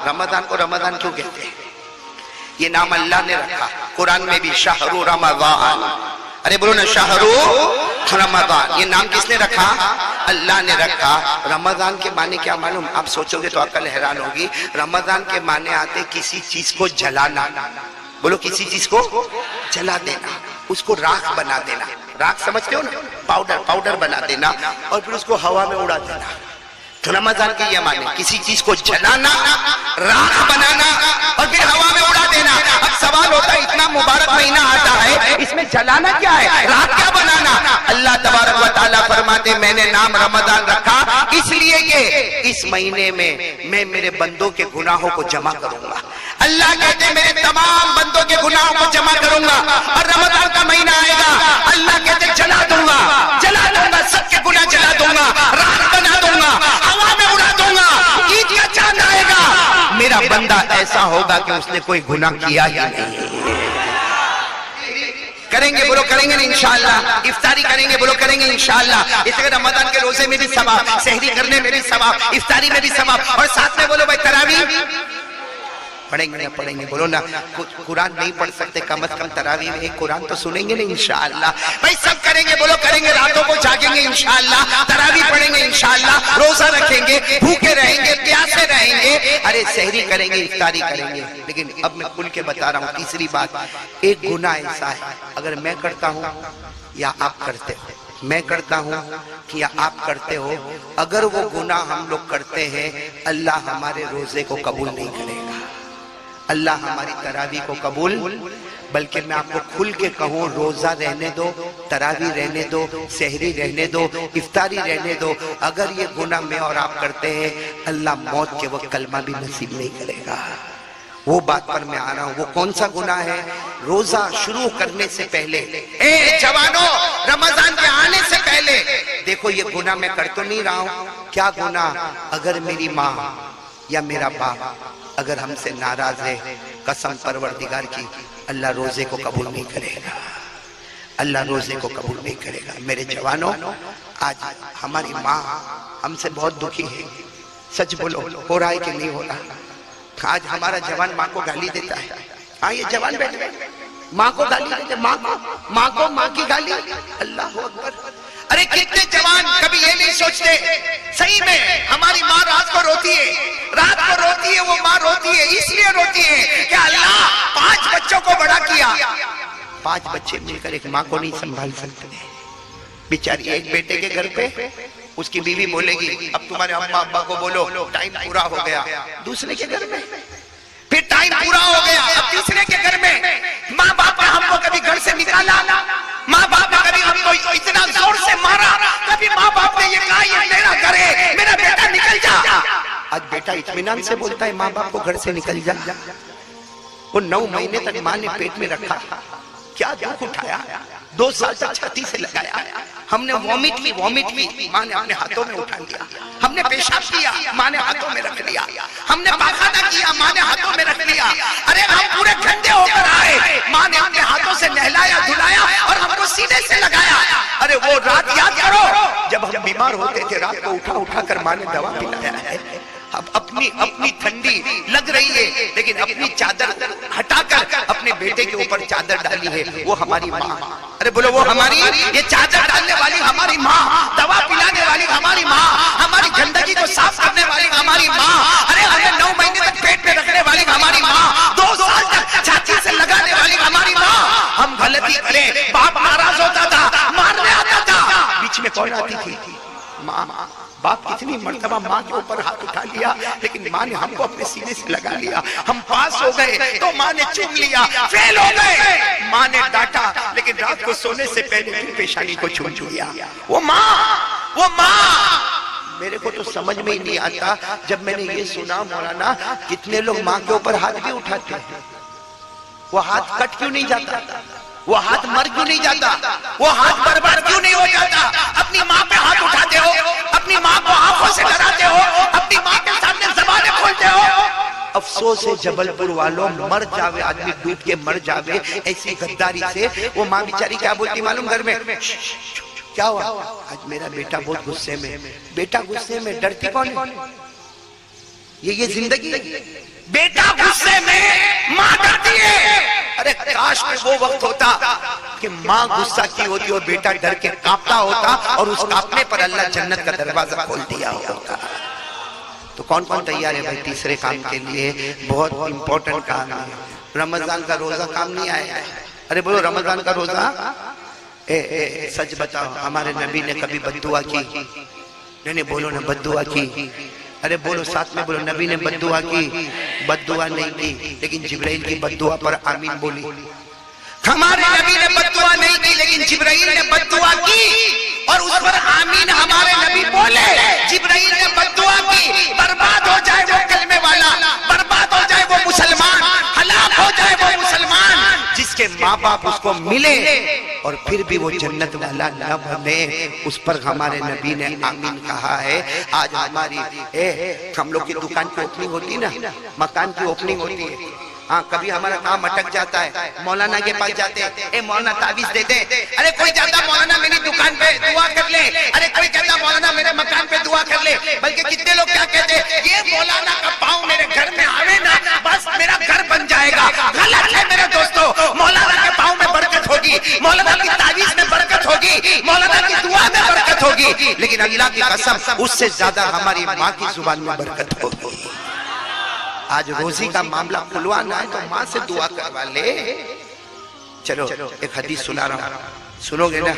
रमजान को रमजान क्यों कहते हैं? ये नाम अल्लाह ने रखा, कुरान में भी शाहरु रमजान, अरे बोलो ना शाहरु रमजान, ये नाम किसने रखा? अल्लाह ने रखा। रमजान के माने क्या मालूम? आप सोचोगे तो अकल हैरान होगी। रमजान के माने आते किसी चीज को जलाना, बोलो किसी चीज को जला देना, उसको राख बना देना। राख समझते हो ना? पाउडर, पाउडर बना देना और फिर उसको हवा में उड़ा देना। तो रमजान के ये माने किसी चीज को जलाना, राख बनाना और फिर हवा में उड़ा देना। अब सवाल होता है इतना मुबारक महीना आता है, इसमें जलाना क्या है, राख क्या बनाना? अल्लाह तबारक व तआला फरमाते मैंने नाम रमजान रखा इसलिए कि इस महीने में मैं मेरे बंदों के गुनाहों को जमा करूंगा। अल्लाह कहते मेरे तमाम बंदों के गुनाहों को जमा करूंगा और रमजान का महीना आएगा, अल्लाह कहते जला दूंगा, जला दूंगा, सबके गुनाह जला दूंगा, राख बना दूंगा, हवा में उड़ा दूंगा। ईद का चांद आएगा, मेरा बंदा ऐसा होगा कि उसने कोई गुनाह किया ही नहीं। करेंगे बोलो, करेंगे ना इंशाअल्लाह। इफ्तारी करेंगे बोलो, करेंगे इंशाअल्लाह। इस तरह रमजान के रोजे में भी सवाब, सहरी करने में भी सवाब, इफ्तारी में भी सवाब और साथ में बोलो भाई तरावी पढ़ेंगे ना, पढ़ेंगे बोलो ना। कुरान नहीं पढ़ सकते, कम से कम तरावी में एक कुरान तो सुनेंगे ना इंशाअल्लाह। भाई सब करेंगे बोलो, करेंगे, रातों को जागेंगे इंशाअल्लाह, तरावी पढ़ेंगे इंशाअल्लाह, रोजा रखेंगे, भूखे रहेंगे, प्यासे रहेंगे, अरे सहरी करेंगे, इफ्तारी करेंगे। लेकिन अब मैं खुल के बता रहा हूँ तीसरी बात, एक गुनाह ऐसा है अगर मैं करता हूँ या आप करते हो, मैं करता हूँ कि या आप करते हो, अगर वो गुनाह हम लोग करते हैं अल्लाह हमारे रोजे को कबूल नहीं करेगा, अल्लाह हमारी तरावी को कबूल, बल्कि मैं आपको खुल के कहूँ रोजा रहने दो, तरावी रहने दो, सहरी रहने दो, इफ्तारी रहने दो, अगर ये गुनाह मैं और आप करते हैं अल्लाह मौत के वक्त कलमा भी नसीब नहीं करेगा। वो बात पर मैं आ रहा हूँ, वो कौन सा गुनाह है? रोजा शुरू करने से पहले, ए जवानों, रमजान के आने से पहले देखो ये गुनाह मैं कर तो नहीं रहा हूँ। क्या गुनाह? अगर मेरी माँ या मेरा बाप अगर हमसे नाराज है, कसम परवरदिगार की, अल्लाह रोजे को कबूल नहीं करेगा, अल्लाह रोजे को कबूल नहीं करेगा। मेरे जवानों, आज हमारी माँ हमसे बहुत दुखी है, सच बोलो, हो रहा है कि नहीं हो रहा? आज हमारा जवान माँ को गाली देता है। हाँ ये जवान बैठे माँ को गाली देते, माँ को माँ की गाली, अल्लाह अकबर। अरे कितने जवान कभी ये नहीं सोचते, सही में हमारी माँ रात को रोती है, रात को रोती है, वो माँ रोती है, इसलिए रोती है कि अल्लाह 5 बच्चों को बड़ा किया, 5 बच्चे मिलकर एक माँ को नहीं संभाल सकते। बेचारी एक बेटे के घर पे उसकी बीवी बोलेगी अब तुम्हारे अम्मा अब्बा को बोलो टाइम पूरा हो गया, दूसरे के घर में फिर टाइम पूरा हो गया, अब तीसरे के घर में माँ बाप ने हमको कभी घर से निकाला, माँ बाप ने कभी हमको इतना जोर से मारा, कभी माँ बाप ने ये कहा ये मेरा घर है, मेरा बेटा निकल जा। आज बेटा इत्मीनान से बोलता है माँ बाप को घर से निकल जा। वो 9 महीने तक माँ ने पेट में रखा, क्या दुख उठाया, 2 साल तक छाती से लगाया, हमने वॉमिट की माँ ने अपने हाथों में उठा लिया, हमने पेशाब किया माँ ने हाथों में रख लिया, हमने पाखाना किया माँ ने हाथों में रख लिया। अरे हम पूरे ठंडे होकर आए, माँ ने अपने हाथों से नहलाया धुलाया और हमको सीने से लगाया। अरे वो रात याद करो जब हम बीमार होते थे, रात को उठा उठा कर माँ ने दवा पिलाया है। अब अपनी ठंडी लग रही है लेकिन अपनी चादर हटाकर अपने बेटे के ऊपर चादर डाली है, वो हमारी माँ। अरे बोलो वो हमारी, ये चादर डालने वाली हमारी माँ, दवा पिलाने वाली हमारी माँ, हमारी जिंदगी को साफ करने वाली हमारी माँ, अरे हमें 9 महीने तक पेट में रखने वाली हमारी माँ, 2 साल तक छाती से लगाने वाली हमारी माँ। हम गलती करें, बाप नाराज होता था, मारने आता था, बीच में कौन आती थी? माँ। बाप कितनी मर्तबा माँ के ऊपर हाथ उठा लिया, लेकिन माँ ने हमको अपने सीने से लगा लिया। हम पास हो गए तो माँ ने चूम लिया, फेल हो गए माँ ने डांटा, लेकिन रात को सोने से पहले फिर पेशानी को चूम लिया। वो माँ मेरे को तो समझ में ही नहीं आता। जब मैंने ये सुना मौलाना कितने लोग माँ के ऊपर हाथ भी उठाते हैं, वो हाथ कट क्यों नहीं जाता, वो हाथ मर क्यों नहीं जाता, वो हाथ बर्बाद क्यों नहीं हो जाता? अपनी माँ पे हाथ उठाते हो, अपनी माँ को आंखों से डराते हो, अपनी माँ के सामने ज़बानें खोलते हो। अफसोस है जबलपुर वालों, मर जावे आदमी, डूब के मर जावे ऐसी गद्दारी से। वो माँ बेचारी क्या बोलती मालूम घर में, क्या हुआ? आज मेरा बेटा बहुत गुस्से में। बेटा गुस्से में, डरती कौन है? ये जिंदगी। बेटा गुस्से में मां डरती है। अरे काश में वो वक्त होता कि मां गुस्सा की होती और बेटा डर के कांपता होता और उस कांपने पर अल्लाह जन्नत का दरवाजा खोल दिया होता। तो कौन कौन तैयार है भाई तीसरे काम के लिए? बहुत इंपॉर्टेंट काम है। रमजान का रोजा काम नहीं आया। अरे बोलो रमजान का रोजा। सच बताओ, हमारे नबी ने कभी बद्दुआ की? नहीं बोलो ना, बद्दुआ की। अरे बोलो साथ में बोलो, नबी ने बद्दुआ की? बद्दुआ नहीं की, लेकिन जिब्राइल की बद्दुआ पर आमीन बोली। हमारे नबी ने बद्दुआ नहीं की, लेकिन जिब्राइल ने बद्दुआ की और उस पर आमीन हमारे नबी बोले। जिब्राइल ने बद्दुआ की, बर्बाद हो जाए वो कलमे वाला, बर्बाद हो जाए वो मुसलमान, हलाक हो जाए वो मुसलमान जिसके माँ बाप उसको मिले और फिर भी वो जन्नत वाला न बने। उस पर हमारे नबी ने आमीन कहा है। आज हमारी हम लोग की दुकान की ओपनिंग होती है ना, मकान की ओपनिंग होती है। हाँ, कभी हमारा काम अटक जाता है, मौलाना के पास जाते हैं, ए मौलाना ताबीज दे दे। अरे कोई जाता मौलाना मेरी दुकान पे दुआ कर ले। अरे कोई कहता मौलाना मेरे मकान पे दुआ कर ले। बल्कि कितने लोग क्या कहते हैं, ये मौलाना का पाँव मेरे घर में आवे ना, बस मेरा घर बन जाएगा। गलत है मेरे दोस्तों। मौलाना के पाँव में बरकत होगी, मौलाना की ताबीज में बरकत होगी, मौलाना की दुआ में बरकत होगी, लेकिन अल्लाह की कसम उससे ज्यादा हमारी माँ की जुबान में बरकत होगी। आज रोजी का मामला खुलवाना है तो माँ से दुआ करवा ले। चलो एक हदीस सुना रहा हूँ, सुनोगे ना?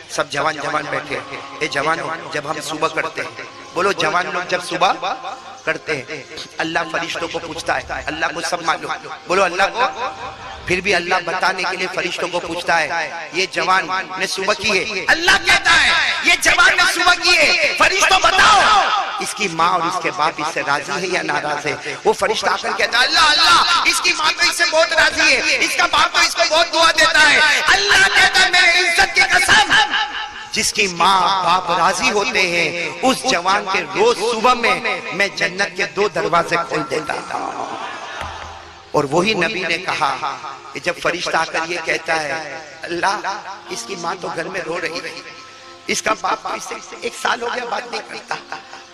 सब जवान जवान बैठे। ये जवानों, जब हम सुबह करते हैं, बोलो जवान लोग जब सुबह करते हैं, अल्लाह फरिश्तों को पूछता है। अल्लाह को सब मालूम, बोलो अल्लाह को। फिर भी अल्लाह बताने के लिए फरिश्तों को पूछता है, ये जवान ने सुबह की है। अल्लाह कहता है ये जवान ने सुबह की है, फरिश्तों बताओ इसकी माँ और इसके बाप इससे राजी है या नाराज है? वो फरिश्ता आकर कहता है, अल्लाह अल्लाह इसकी माँ तो इससे बहुत राजी है, इसका बाप तो इसको बहुत दुआ देता है। अल्लाह कहता है मेरी इज्जत की कसम, जिसकी माँ बाप राजी होते हैं उस जवान के रोज सुबह में मैं जन्नत के 2 दरवाजे खोल देता हूँ। और वही नबी ने कहा कि जब फरिश्ता आकर ये कहता है, अल्लाह इसकी माँ तो घर में रो रही है, इसका बाप तो इससे 1 साल हो गया बात नहीं करता,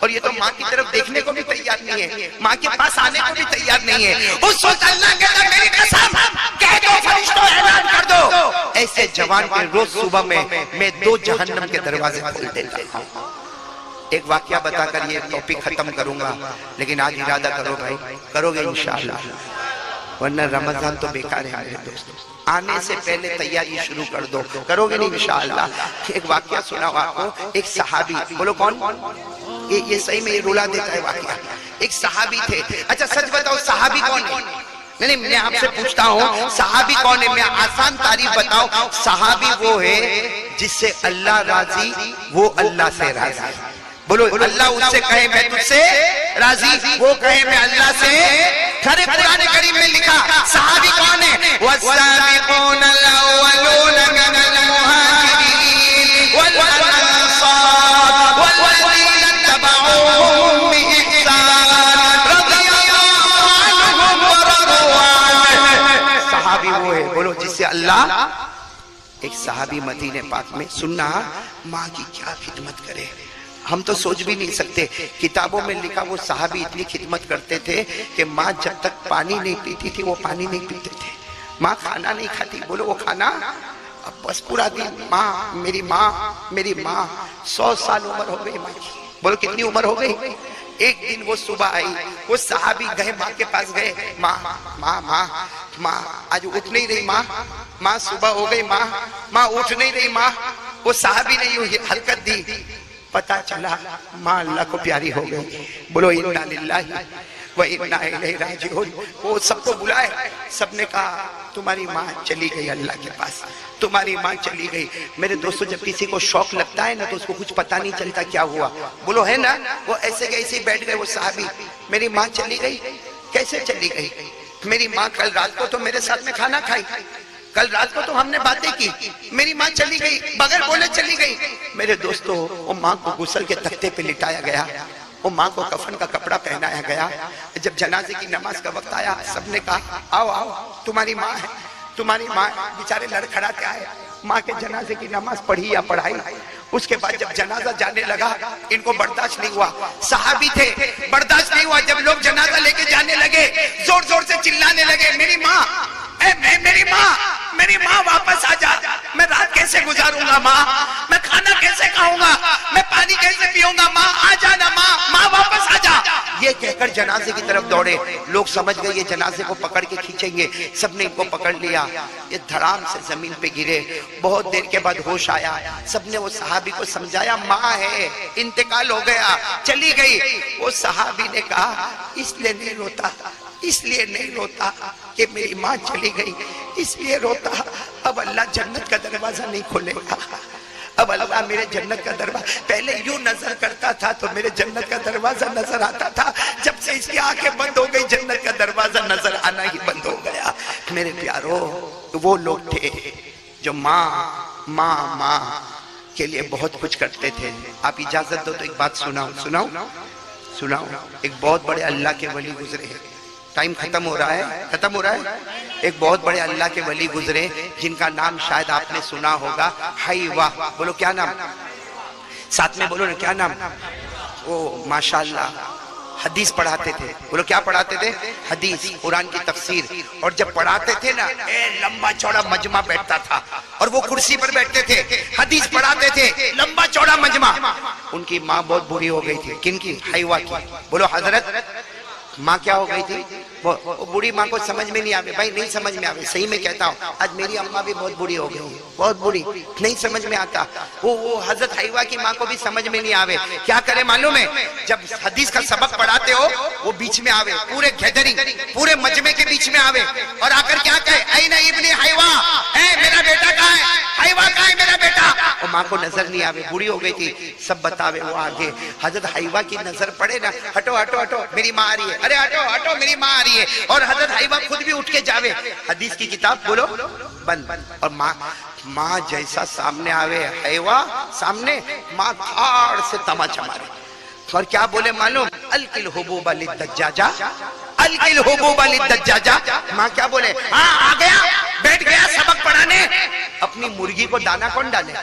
और ये तो माँ की तरफ देखने को भी तैयार नहीं है, माँ के पास आने को भी तैयार नहीं है। उस वक्त अल्लाह कहता मेरी कसम कह दो फरिश्तों ऐलान कर दो, ऐसे जवान के रोज सुबह में मैं 2 जहन्नम के दरवाजे खोल देता हूँ। एक वाकया बताकर ये टॉपिक खत्म करूंगा, लेकिन आज इरादा करो भाई, करोगे इंशाअल्लाह, वरना रमजान तो बेकार है मेरे दोस्तों। आने से पहले तैयारी शुरू कर दो, करोगे नहीं इंशाअल्लाह। एक वाकया सुना आपको, एक सहाबी, बोलो कौन? ये सही में ये रुला देता है वाकया। एक सहाबी थे। अच्छा सच बताओ सहाबी कौन है? नहीं मैं आपसे पूछता हूँ सहाबी कौन है? मैं आसान तारीफ बताओ, सहाबी वो है जिससे अल्लाह राजी, वो अल्लाह से राजी। बोलो अल्लाह उससे कहे मैं तुझसे राजी, वो कहे मैं अल्लाह से। खरे कुरान करीम में लिखा सहाबी कौन है? वस्साबिकून अल-अव्वलून मिनल मुहाजिरीन वल अंसार वल्लज़ीना तबऊहुम बिइहसान रज़ियल्लाहु अन्हुम व रज़ू अन्हु। सहाबी वो है, बोलो जिससे अल्लाह। एक सहाबी मदीने पाक में, सुनना माँ की क्या खिदमत करे, हम तो सोच भी नहीं सकते। किताबों में लिखा वो सहाबी इतनी खिदमत करते थे कि माँ जब तक पानी नहीं पीती थी वो पानी नहीं पीते थे, माँ खाना नहीं खाती, बोलो वो खाना अब बस पूरा दिन माँ मेरी माँ मेरी माँ। 100 साल उम्र हो गई माँ की, बोलो कितनी उम्र हो गई? एक दिन वो सुबह आई, वो सहाबी गए माँ के पास गए, माँ माँ माँ माँ आज उठ नहीं रही माँ, माँ सुबह हो गई माँ, माँ उठ नहीं रही माँ। वो सहाबी ने यूं हरकत दी, पता चला माँ अल्लाह को प्यारी हो गई। बोलो इन्ना लिल्लाहि व इन्ना इलैहि राजिऊन। वो सबको बुलाए, सबने कहा तुम्हारी माँ चली गई अल्लाह के पास, तुम्हारी माँ चली गई। मेरे दोस्तों जब किसी को शौक लगता है ना तो उसको कुछ पता नहीं चलता क्या हुआ, बोलो है ना? वो ऐसे कैसे बैठ गए वो सहाबी, मेरी माँ चली गई। कैसे चली गई? मेरी माँ कल रात को तो मेरे साथ में खाना खाई, कल रात को तो हमने बातें की, मेरी माँ चली गई, बगैर बोले चली गई। मेरे दोस्तों वो माँ को गुस्ल के तख्ते पे लिटाया गया, वो माँ को कफन का कपड़ा पहनाया गया। जब जनाजे की नमाज का वक्त आया सबने कहा आओ आओ तुम्हारी माँ है, तुम्हारी माँ। बेचारे लड़खड़ाते आए, माँ के जनाजे की नमाज पढ़ी या पढ़ाई? उसके बाद जब जनाजा जाने लगा, इनको बर्दाश्त नहीं हुआ, सहाबी थे, बर्दाश्त नहीं हुआ। जब लोग जनाजा लेके जाने लगे, जोर जोर से चिल्लाने लगे, मेरी माँ, मेरी माँ वापस आ जा, मैं रात कैसे गुजारूंगा माँ, मैं खाना कैसे खाऊंगा, मैं पानी कैसे पीऊंगा, माँ आ जाना, माँ वापस आ जा। ये कहकर जनाजे की तरफ दौड़े। लोग समझ गए ये जनाजे को पकड़ के खींचेंगे, सबने इनको पकड़ लिया। ये धड़ाम से जमीन पे गिरे। बहुत देर के बाद होश आया। सबने वो सहाबी को समझाया, माँ है, इंतकाल हो गया, चली गई। वो सहाबी ने कहा, इसलिए नहीं रोता, इसलिए नहीं रोता कि मेरी माँ चली गई, इसलिए रोता अब अल्लाह जन्नत का दरवाजा नहीं खोलेगा, अब अल्लाह मेरे जन्नत का दरवाजा, पहले यूं नजर करता था तो मेरे जन्नत का दरवाजा नजर आता था, जब से इसकी आंखें बंद हो गई जन्नत का दरवाजा नजर आना ही बंद हो गया। मेरे प्यारो, वो लोग थे जो माँ के लिए बहुत कुछ करते थे। आप इजाजत दो तो एक बात सुनाओ। एक बहुत बड़े अल्लाह के वली गुजरे हैं, टाइम खत्म हो रहा है। एक बहुत बड़े अल्लाह के वली गुजरे जिनका नाम शायद आपने सुना होगा, हाइवा। बोलो क्या नाम, साथ में बोलो ना, क्या नाम? ओ माशाअल्लाह, हदीस पढ़ाते थे। बोलो क्या पढ़ाते थे? हदीस, कुरान की तफसीर। और जब पढ़ाते थे ना, लंबा चौड़ा मजमा बैठता था और वो कुर्सी पर बैठते थे, हदीस पढ़ाते थे, लंबा चौड़ा मजमा। उनकी माँ बहुत बुरी हो गई थी। किनकी? हाइवा की। बोलो हजरत, माँ क्या हो गई थी? वो बूढ़ी माँ को समझ में नहीं आवे। भाई नहीं समझ में आवे, सही में कहता हूँ। आज मेरी अम्मा भी बहुत बुरी हो गई, बहुत बुरी, नहीं समझ में आता। वो हजरत हाइवा की माँ को भी समझ में नहीं आवे। क्या करे मालूम है? जब हदीस का सबक पढ़ाते हो, वो बीच में आवे, पूरे गैदरिंग, पूरे मजमे के बीच में आवे और आकर क्या कहे, ऐना इब्ने हाइवा, मेरा बेटा कहाँ है? हाइवा कहाँ है मेरा बेटा? और माँ को नजर नहीं आवे, बूढ़ी हो गई थी, सब बतावे वो आगे। हजरत हाइवा की नजर पड़े ना, हटो हटो हटो मेरी माँ आ रही है, अरे हटो हटो मेरी माँ आ रही है। और हजरत हाइवा खुद भी उठ के जावे, हदीस की किताब बोलो बंद। और माँ जैसा सामने आवे, हाइवा सामने, माँ थाड़ से तमाचा मारे। और क्या बोले मालूम? अलकिल हुबूबा लिद्दज्जाजा, अलकिल हुबूबा लिद्दज्जाजा। माँ क्या बोले? हाँ आ गया, बैठ गया सबक पढ़ाने। अपनी मुर्गी को दाना कौन डालेगा?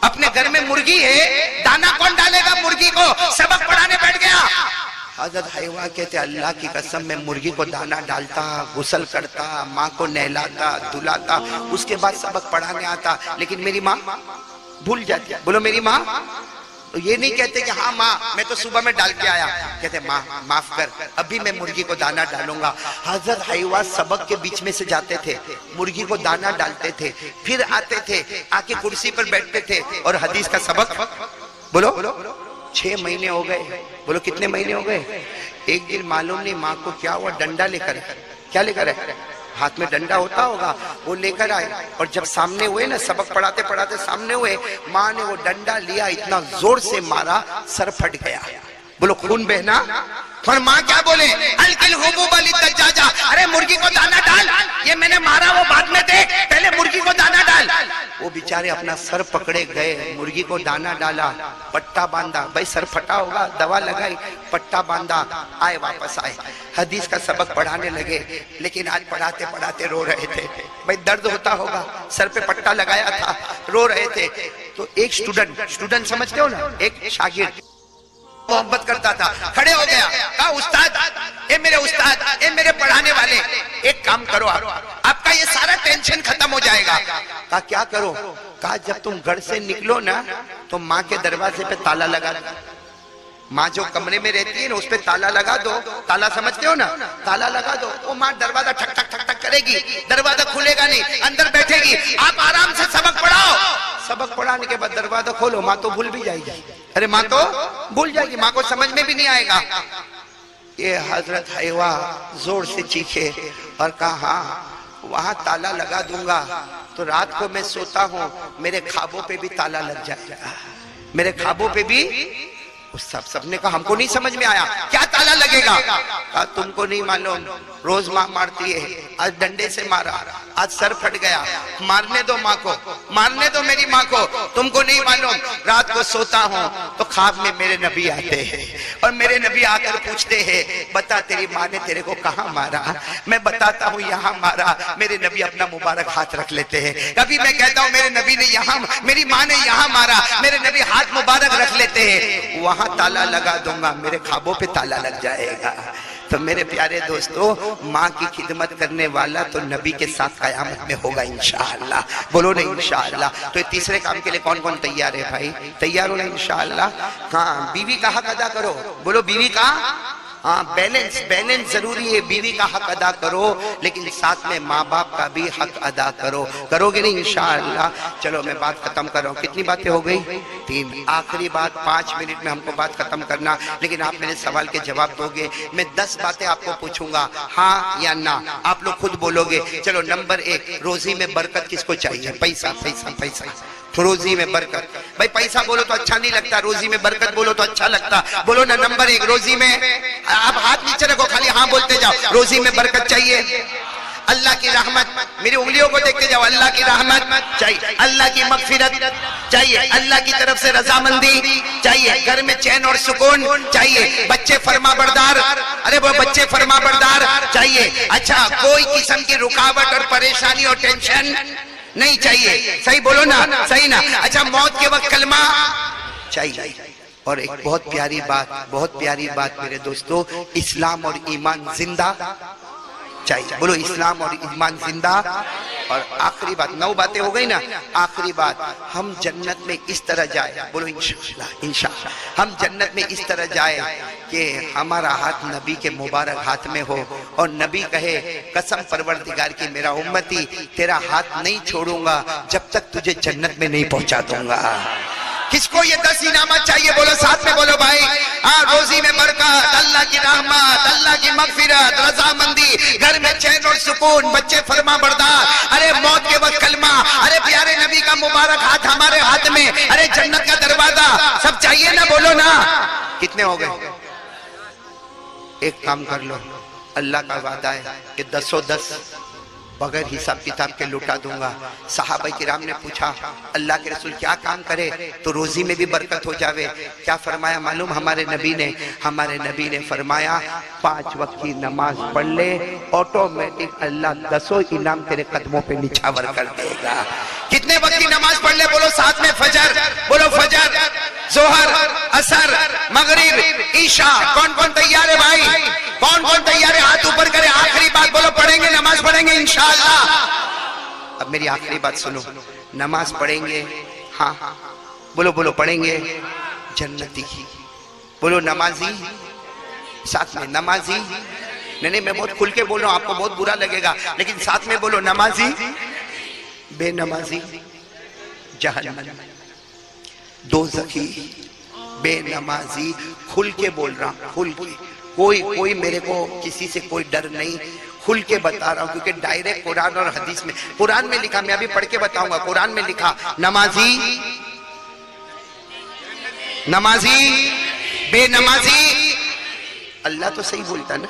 अपने घर में मुर्गी है, दाना कौन डालेगा मुर्गी को? सबक पढ़ाने बैठ गया। हजरत हाइवा कहते, अल्लाह की कसम, मैं मुर्गी को दाना डालता, गुसल करता, माँ को नहलाता, धुलाता, उसके बाद सबक पढ़ाने आता, लेकिन मेरी माँ भूल जाती। बोलो मेरी माँ। तो ये नहीं कहते कि हाँ माँ मैं तो सुबह में डाल के आया, कहते माँ माफ कर, अभी मैं मुर्गी को दाना डालूंगा। हजरत हाइवा सबक के बीच में से जाते थे, मुर्गी को दाना डालते थे, फिर आते थे, आके कुर्सी पर बैठते थे और हदीस का सबक। बोलो 6 महीने हो गए। बोलो कितने महीने हो गए? एक दिन मालूम नहीं माँ को क्या हुआ, डंडा लेकर, क्या लेकर है? हाथ में डंडा होता होगा, वो लेकर आए। और जब सामने हुए ना, सबक पढ़ाते पढ़ाते सामने हुए, माँ ने वो डंडा लिया, इतना जोर से मारा, सर फट गया। बोलो खून बहना। और माँ क्या बोले? अलकिल हुबूबा लिद्दज्जाजा, अरे मुर्गी को दाना डाल, ये मैंने मारा वो बाद में देख, पहले मुर्गी को दाना डाल। वो बेचारे अपना सर पकड़े गए, मुर्गी को दाना डाला, पट्टा बांधा, भाई सर फटा होगा, दवा लगाई, पट्टा बांधा, आए वापस आए, हदीस का सबक पढ़ाने लगे। लेकिन आज पढ़ाते पढ़ाते रो रहे थे। भाई दर्द होता होगा, सर पे पट्टा लगाया था, रो रहे थे। तो एक स्टूडेंट समझते हो ना, एक शागिर्द मोहब्बत करता था, खड़े हो गया, कहा उस्ताद, ए मेरे उस्ताद, ए मेरे पढ़ाने वाले, एक काम करो, आपका ये सारा टेंशन खत्म हो जाएगा। कहा क्या करो? कहा जब तुम घर से निकलो ना, तो माँ के दरवाजे पे ताला लगा दो। माँ जो कमरे में रहती है ना, उस पे ताला लगा दो। ताला समझते हो ना? ताला लगा दो। वो माँ दरवाजा ठक ठक ठक ठक करेगी, दरवाजा खुलेगा नहीं, अंदर बैठेगी, आप आराम से सबक पढ़ाओ। सबक पढ़ाने के बाद दरवाजा खोलो, माँ तो भूल भी जाएगी। अरे माँ तो भूल जाएगी, माँ को समझ में भी नहीं आएगा। ये हजरत हाइवा जोर से चीखे और कहा हाँ वहां ताला लगा दूंगा तो रात को मैं सोता हूँ, मेरे ख्वाबों पे भी ताला लग जाएगा, मेरे ख्वाबों पे भी उस सबने कहा हमको नहीं समझ में आया, क्या ताला लगेगा? कहा तुमको नहीं मालूम, रोज माँ मारती है, आज डंडे से मारा, आज सर फट गया, मारने दो माँ को, मारने दो मेरी माँ को। तुमको नहीं मालूम, रात को सोता हूँ तो ख्वाब में मेरे नबी आते हैं और मेरे नबी आकर पूछते हैं बता तेरी माँ ने तेरे को कहाँ मारा? मैं बताता हूँ यहाँ मारा। मेरे नबी अपना मुबारक हाथ रख लेते हैं। कभी मैं कहता हूँ मेरे नबी ने यहाँ, मेरी माँ ने यहाँ मारा, मेरे नबी हाथ मुबारक रख लेते हैं, वहां ताला लगा दूंगा, मेरे ख्वाबों पे ताला लग जाएगा। तो मेरे प्यारे दोस्तों, माँ की खिदमत करने वाला तो नबी के साथ कयामत में होगा इंशाअल्लाह। बोलो ना इंशाअल्लाह। तो तीसरे काम के लिए कौन कौन तैयार है भाई? तैयार हो ना इंशाअल्लाह? हाँ, बीवी का हक अदा करो। बोलो बीवी का, हाँ, बैलेंस जरूरी है। बीवी का हक अदा करो, लेकिन साथ में माँ बाप का भी हक अदा करो। करोगे नहीं इंशाअल्लाह? चलो मैं बात खत्म कर रहा हूँ। कितनी बातें हो गई? 3। आखिरी बात, 5 मिनट में हमको बात खत्म करना, लेकिन आप मेरे सवाल के जवाब दोगे। मैं 10 बातें आपको पूछूंगा, हाँ या ना, आप लोग खुद बोलोगे। चलो नंबर 1, रोजी में बरकत किसको चाहिए? पैसा पैसा पैसा, रोजी में बरकत। भाई पैसा बोलो तो अच्छा नहीं लगता, रोजी में बरकत बोलो तो अच्छा लगता। बोलो ना नंबर 1 रोजी में, आप हाथ नीचे रखो, खाली हाँ बोलते जाओ। रोजी में बरकत चाहिए, अल्लाह की रहमत, मेरी उंगलियों को देखते जाओ, अल्लाह की रहमत चाहिए, अल्लाह की मगफिरत चाहिए, अल्लाह की तरफ से रजामंदी चाहिए, घर में चैन और सुकून चाहिए, बच्चे फरमाबरदार, अरे वो बच्चे फरमाबरदार चाहिए। अच्छा, कोई किस्म की रुकावट और परेशानी और टेंशन नहीं चाहिए। सही बोलो ना, सही ना? अच्छा, मौत के वक्त कलमा चाहिए। और एक बहुत प्यारी बात मेरे दोस्तों, इस्लाम और ईमान जिंदा चाहिए। बोलो इस्लाम और ईमान जिंदा। और आखिरी बात, 9 बातें हो गई ना, आखिरी बात, हम जन्नत में इस तरह जाए, बोलो इंशाअल्लाह, इंशाअल्लाह हम जन्नत में इस तरह जाए कि हमारा हाथ नबी के मुबारक हाथ में हो और नबी कहे कसम परवरदिगार की मेरा उम्मती तेरा हाथ नहीं छोड़ूंगा जब तक तुझे जन्नत में नहीं पहुंचा दूंगा। किसको ये 10 इनामत चाहिए? बोलो साथ में बोलो भाई। हाँ, रोजी में बरकत, अल्लाह की रहमत, अल्लाह की मगफिरत, रजामंदी, घर में चैन और सुकून, बच्चे फरमाबरदार, अरे मौत के वक्त कलमा, अरे प्यारे नबी का मुबारक हाथ हमारे हाथ में, अरे जन्नत का दरवाजा, सब चाहिए ना? बोलो ना। कितने हो गए? एक काम कर लो, अल्लाह का वादा है कि 10 बगैर हिसाब किताब के लुटा दूंगा। सहाबा किराम ने पूछा अल्लाह के रसूल क्या काम करे तो रोजी में भी बरकत हो जावे? क्या फरमाया मालूम हमारे नबी ने फरमाया 5 वक्त की नमाज पढ़ ले, ऑटोमेटिक अल्लाह 10 इनाम तेरे कदमों पे निछावर कर देगा। कितने वक्त की नमाज पढ़ ले? बोलो साथ में फजर, बोलो फजर, जोहर, असर, मगरिब, ईशा। कौन कौन तैयार है भाई? कौन कौन तैयार है? हाथ ऊपर करे। आखिरी बात बोलो, पढ़ेंगे, नमाज पढ़ेंगे इंशाअल्लाह। अब मेरी आखिरी बात सुनो, नमाज पढ़ेंगे, हाँ बोलो बोलो, पढ़ेंगे जन्नती, बोलो नमाजी, साथ में नमाजी। नहीं, मैं बहुत खुल के बोल रहा हूँ, आपको बहुत बुरा लगेगा, लेकिन साथ में बोलो नमाजी, बेनमाजी जहन्नम, दोज़खी, बेनमाजी। खुल के बोल रहा हूँ, खुल के। कोई मेरे को किसी से कोई डर नहीं, खुल के बता रहा हूं, क्योंकि डायरेक्ट कुरान और हदीस में, कुरान में लिखा, मैं अभी पढ़ के बताऊंगा, कुरान में लिखा नमाजी, नमाजी, बेनमाजी। अल्लाह तो सही बोलता ना,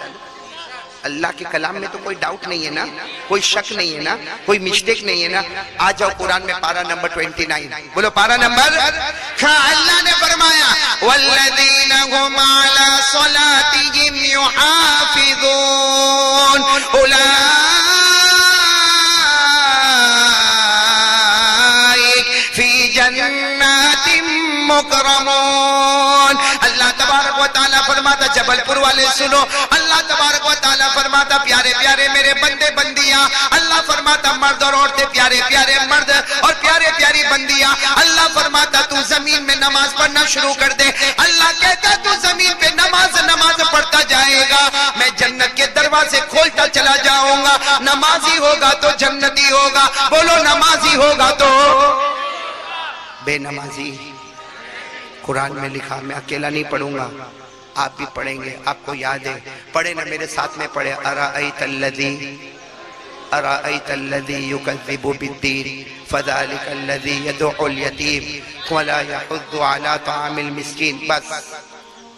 अल्लाह के कलाम में तो कोई डाउट नहीं है ना, कोई शक नहीं है ना, कोई मिस्टेक नहीं है ना। आ जाओ कुरान में पारा नंबर 29, बोलो पारा नंबर। अल्लाह ने फरमाया वल्लज़ीना हुम अला सलातिहिम युहाफिज़ून उलाइक फी जन्नातिम मुकरमून। अल्लाह तबारक व तआला फरमाता, जबलपुर वाले सुनो, अल्लाह तबारक व तआला फरमाता प्यारे प्यारे मेरे बंदे बंदियां, अल्लाह फरमाता मर्द और औरतें, प्यारे प्यारे मर्द और प्यारे प्यारी बंदियां, अल्लाह फरमाता तू जमीन में नमाज पढ़ना शुरू कर दे। अल्लाह कहता तू जमीन पे नमाज पढ़ता जाएगा, मैं जन्नत के दरवाजे खोलता चला जाऊंगा। नमाजी होगा तो जन्नती होगा, बोलो नमाजी होगा तो बेनमाजी। कुरान में लिखा, मैं अकेला नहीं पढ़ूंगा, आप भी पढ़ेंगे, आपको याद है, पढ़े ना मेरे साथ में पढ़े। अराअयतल्लज़ी अराअयतल्लज़ी युकज़्ज़िबु बिद्दीन फ़ज़ालिकल्लज़ी यदउल यतीम वला यहुद्दु अला तामिल मिस्कीन। बस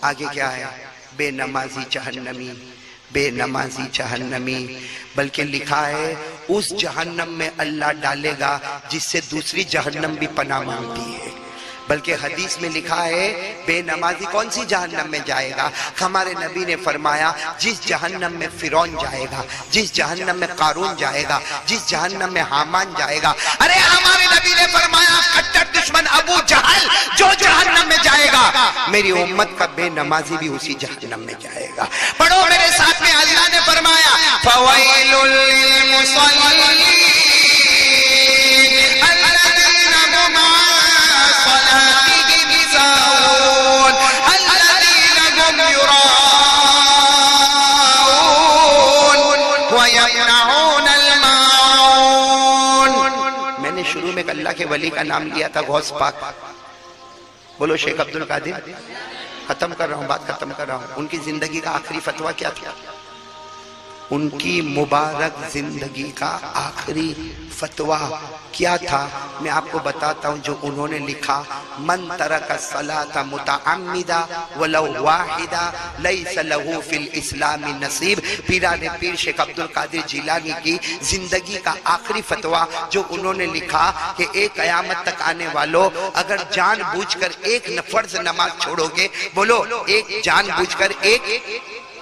आगे क्या है? बेनमाजी जहन्नमी, बेनमाजी जहन्नमी। बल्कि लिखा है उस जहन्नम में अल्लाह डालेगा जिससे दूसरी जहन्नम भी पनाह मांगती है। बल्कि हदीस में लिखा है बेनमाजी कौन सी जहन्नम में जाएगा? हमारे नबी ने फरमाया जिस जहन्नम में फिरौन जाएगा, जिस जहन्नम में कारून जाएगा, जिस जहन्नम में हामान जाएगा। अरे हमारे नबी ने फरमाया कट्टर दुश्मन अबू जहल जो जहन्नम में जाएगा, मेरी उम्मत का बेनमाजी भी उसी जहन्नम में जाएगा। पढ़ो मेरे साथ में, अल्लाह ने फरमाया फवैलुल लिल मुसल्लीन शुरू में अल्लाह के वली का नाम लिया था गौस पाक। बोलो शेख अब्दुल कादिर। खत्म कर रहा हूँ, बात खत्म कर रहा हूँ। उनकी जिंदगी का आखिरी फतवा क्या था? उनकी मुबारक जिंदगी का आखिरी फतवा क्या था? मैं आपको बताता हूँ जो उन्होंने लिखा। मन तरका सलाता मुतअम्मिदा वलौ वाहिदा लैसा लहू फिल इस्लामी नसीब। पीराने पीर शेख अब्दुल कादिर जिलानी की जिंदगी का आखिरी फतवा जो उन्होंने लिखा कि एक कयामत तक आने वालों अगर जानबूझकर एक फर्ज नमाज छोड़ोगे, बोलो एक जानबूझकर एक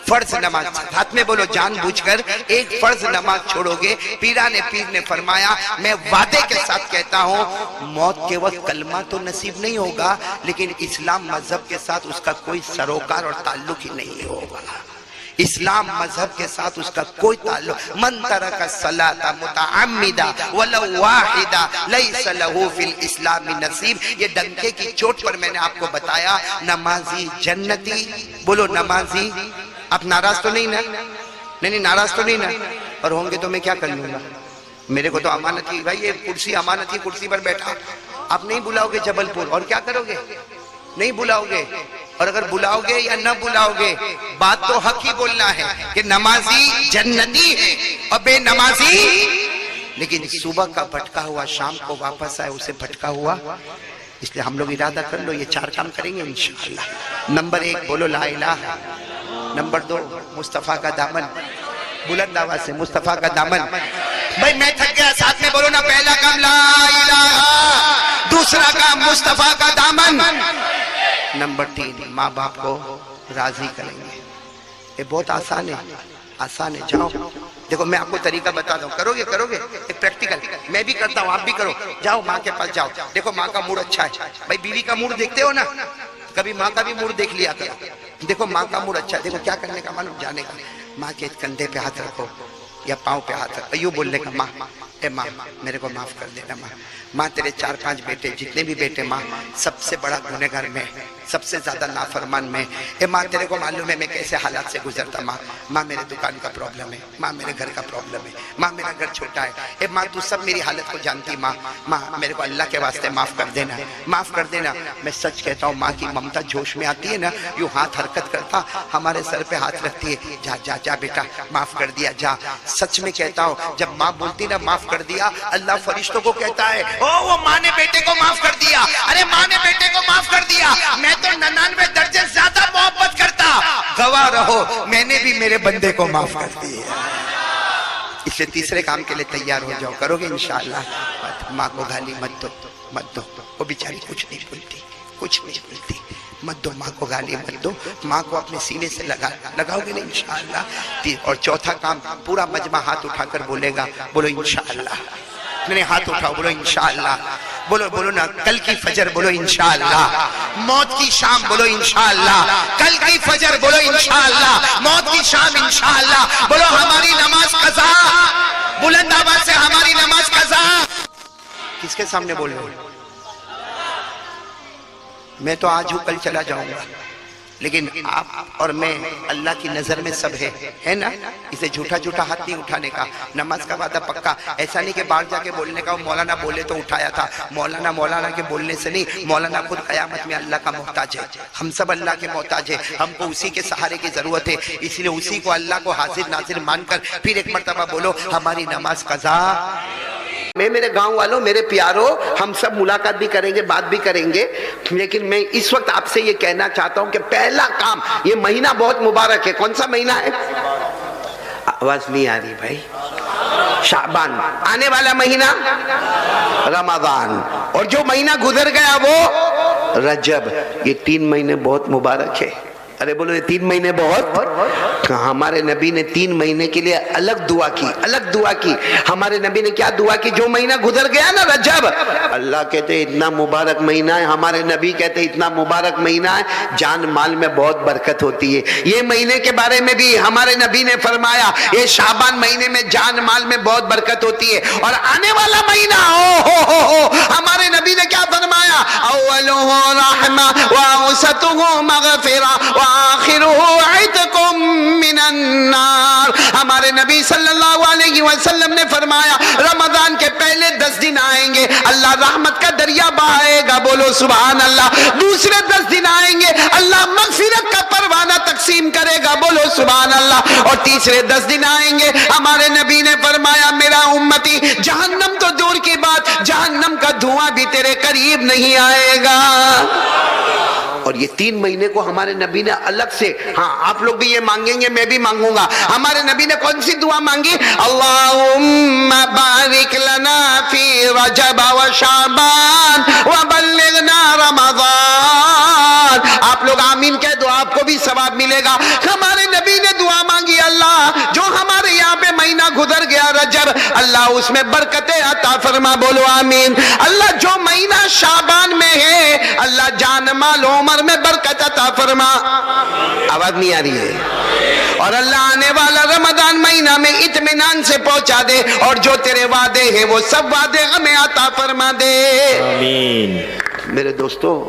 फर्ज नमाज, हाथ में बोलो जानबूझकर एक फर्ज नमाज छोड़ोगे, पीरा ने पीर ने फरमाया मैं वादे के साथ कहता हूँ मौत के वक्त कलमा तो नसीब नहीं होगा, लेकिन इस्लाम मजहब के साथ उसका कोई सरोकार और ताल्लुक ही नहीं होगा। इस्लाम मजहब के साथ उसका कोई ताल्लुक। मन तरका सलाता मुतअम्मिदा वलौ वाहिदा लैसा लहू फिल इस्लामी नसीब। ये डंके की चोट पर मैंने आपको बताया नमाजी जन्नती। बोलो नमाजी। आप नाराज तो नहीं ना? नहीं नाराज तो नहीं ना? और होंगे तो मैं क्या कर लूंगा? मेरे को तो अमानत ही भाई, ये कुर्सी अमानत ही, कुर्सी पर बैठा। आप नहीं बुलाओगे जबलपुर और क्या करोगे? नहीं बुलाओगे। और अगर बुलाओगे या न बुलाओगे बात तो हक ही बोलना है कि नमाजी जन्नती है और बेनमाजी। लेकिन सुबह का भटका हुआ शाम को वापस आए उसे भटका हुआ। इसलिए हम लोग इरादा कर लो ये चार काम करेंगे इंशाअल्लाह। नंबर 1 बोलो ला इलाहा। नंबर 2 मुस्तफा का दामन। बुलंद आवाज से मुस्तफा का दामन। भाई मैं थक गया, साथ में बोलो ना। पहला काम ला इलाहा, दूसरा काम मुस्तफा का दामन। नंबर 3 माँ बाप को राजी करेंगे। ये बहुत आसान है, आसान है। जाओ देखो मैं आपको तरीका बताता हूँ, करोगे करोगे एक प्रैक्टिकल। मैं भी करता हूँ, आप भी करो। जाओ माँ के पास जाओ, देखो माँ का मूड अच्छा है। भाई बीवी का मूड देखते हो ना, कभी माँ का भी मूड देख लिया करो। देखो माँ का मूड अच्छा है, देखो क्या करने का मालूम? जाने का माँ के कंधे पे हाथ रखो या पाँव पे हाथ रखो, यूँ बोलने का माँ ए माँ मेरे को माफ कर देना। माँ माँ तेरे 4-5 बेटे, जितने भी बेटे माँ सबसे बड़ा गुनहगार में, सबसे ज्यादा नाफरमान में। ए माँ तेरे को मालूम है मैं कैसे हालात से गुजरता। माँ माँ मेरे दुकान का प्रॉब्लम है, माँ मेरे घर का प्रॉब्लम है, माँ मेरा घर छोटा है। ए माँ तू सब मेरी हालत को जानती। माँ माँ मेरे को अल्लाह के वास्ते माफ कर देना, माफ कर देना। मैं सच कहता हूँ माँ की ममता जोश में आती है ना, यूँ हाथ हरकत करता हमारे सर पे हाथ रखती है। जा जा जा बेटा माफ कर दिया जा। सच में कहता हूँ जब माँ बोलती ना माफ कर दिया, अल्लाह फरिश्तों को कहता है ओ वो माँ ने बेटे को माफ कर दिया। अरे माँ ने बेटे को माफ कर दिया, मैं तो 99 दर्जे ज्यादा मोहब्बत करता। गवाह रहो मैंने भी मेरे बंदे को माफ कर दिया। इसलिए तीसरे काम के लिए तैयार हो जाओ, करोगे इंशाअल्लाह। माँ को गाली मत दो, मत दो, वो बेचारी कुछ नहीं बोलती, कुछ नहीं बोलती। मत दो माँ को गाली, मत दो। माँ को अपने सीने से लगाओगे ना इंशाअल्लाह। और चौथा काम पूरा मजमा हाथ उठाकर बोलेगा, बोलो इंशाअल्लाह। मैंने हाथ उठाओ, बोलो इंशाअल्लाह। बोलो बोलो ना कल की फजर, बोलो इंशाअल्लाह। मौत की शाम, बोलो इंशाअल्लाह। कल की फजर, बोलो इंशाअल्लाह। मौत की शाम इंशाअल्लाह। बोलो हमारी नमाज कज़ा। बुलंद आवाज से हमारी नमाज कज़ा। किसके सामने बोल रहे हो? मैं तो आज हूँ कल चला जाऊंगा। लेकिन आप और मैं अल्लाह की नजर में सब है ना। इसे झूठा झूठा हाथ नहीं उठाने का, नमाज का वादा पक्का। ऐसा नहीं कि बाहर जाके बोलने का, मौलाना बोले तो उठाया था। मौलाना के बोलने से नहीं, मौलाना खुद कयामत में अल्लाह का मोहताज है। हम सब अल्लाह के मोहताज है, हमको उसी के सहारे की जरूरत है। इसलिए उसी को अल्लाह को हाजिर नाजिर मानकर फिर एक मर्तबा बोलो हमारी नमाज कज़ा। मैं मेरे गांव वालों, मेरे प्यारों, हम सब मुलाकात भी करेंगे, बात भी करेंगे, लेकिन मैं इस वक्त आपसे ये कहना चाहता हूं कि पहला काम, ये महीना बहुत मुबारक है। कौन सा महीना है? आवाज नहीं आ रही भाई। शाबान, आने वाला महीना रमजान, और जो महीना गुजर गया वो रजब। ये 3 महीने बहुत मुबारक है। अरे बोलो ये 3 महीने बहुत। हमारे नबी ने 3 महीने के लिए अलग दुआ की, अलग दुआ की। हमारे नबी ने क्या दुआ की? जो महीना गुजर गया ना रजब, अल्लाह कहते इतना मुबारक महीना है, हमारे नबी कहते इतना मुबारक महीना है, जान माल में बहुत बरकत होती है। ये महीने के बारे में भी हमारे नबी ने फरमाया, ये शाबान महीने में जान माल में बहुत बरकत होती है। और आने वाला महीना हो, हमारे नबी ने क्या फरमाया? अव्वलुहु रहमा व औसतुहु मगफिरा व आखिरुहु इत्कुम मिनन नार। हमारे नबी सल्लल्लाहु अलैहि वसल्लम ने फरमाया रमजान के पहले 10 दिन आएंगे, अल्लाह रहमत का दरिया बहाएगा, बोलो सुभान अल्लाह। दूसरे 10 दिन आएंगे, अल्लाह मगफिरत का परवाना तकसीम करेगा, बोलो सुभान अल्लाह। और तीसरे 10 दिन आएंगे, हमारे नबी ने फरमाया मेरा उम्मती जहन्नम तो दूर की बात, जहन्नम का धुआं भी तेरे करीब नहीं आएगा। और ये 3 महीने को हमारे नबी ने अलग से, हाँ आप लोग भी ये मांगेंगे, मैं भी मांगूंगा। हमारे नबी ने कौन सी दुआ मांगी? अल्लाहुम्मा बारिक लना फी रजब व शाबान व बल्लिगना रमजान। आप लोग आमीन कह दो, आपको भी सवाब मिलेगा। हमारे नबी ने दुआ मांगी, अल्लाह जो हमारे यहाँ पे महीना गुजर गया रजब, अल्लाह उसमें बरकतें अता फरमा, बोलो आमीन। अल्लाह जो महीना शाबान में है, अल्लाह जान माल उमर में बरकत अता फरमा। आवाज नहीं आ रही है? और अल्लाह आने वाला रमजान महीना में इत्मीनान से पहुंचा दे, और जो तेरे वादे हैं वो सब वादे हमें अता फरमा दे, आमीन। मेरे दोस्तों,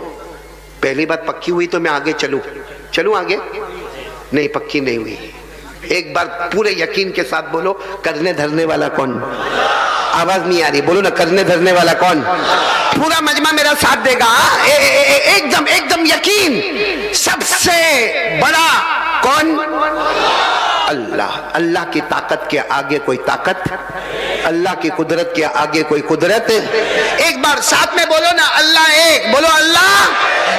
पहली बात पक्की हुई तो मैं आगे चलूं आगे? नहीं, पक्की नहीं हुई। एक बार पूरे यकीन के साथ बोलो, करने धरने वाला कौन? आवाज नहीं आ रही, बोलो ना, करने धरने वाला कौन? पूरा मजमा मेरा साथ देगा। एकदम यकीन। सबसे बड़ा कौन? अल्लाह। अल्लाह की ताकत के आगे कोई ताकत, अल्लाह की कुदरत के आगे कोई कुदरत। एक बार साथ में बोलो ना, अल्लाह एक, बोलो अल्लाह।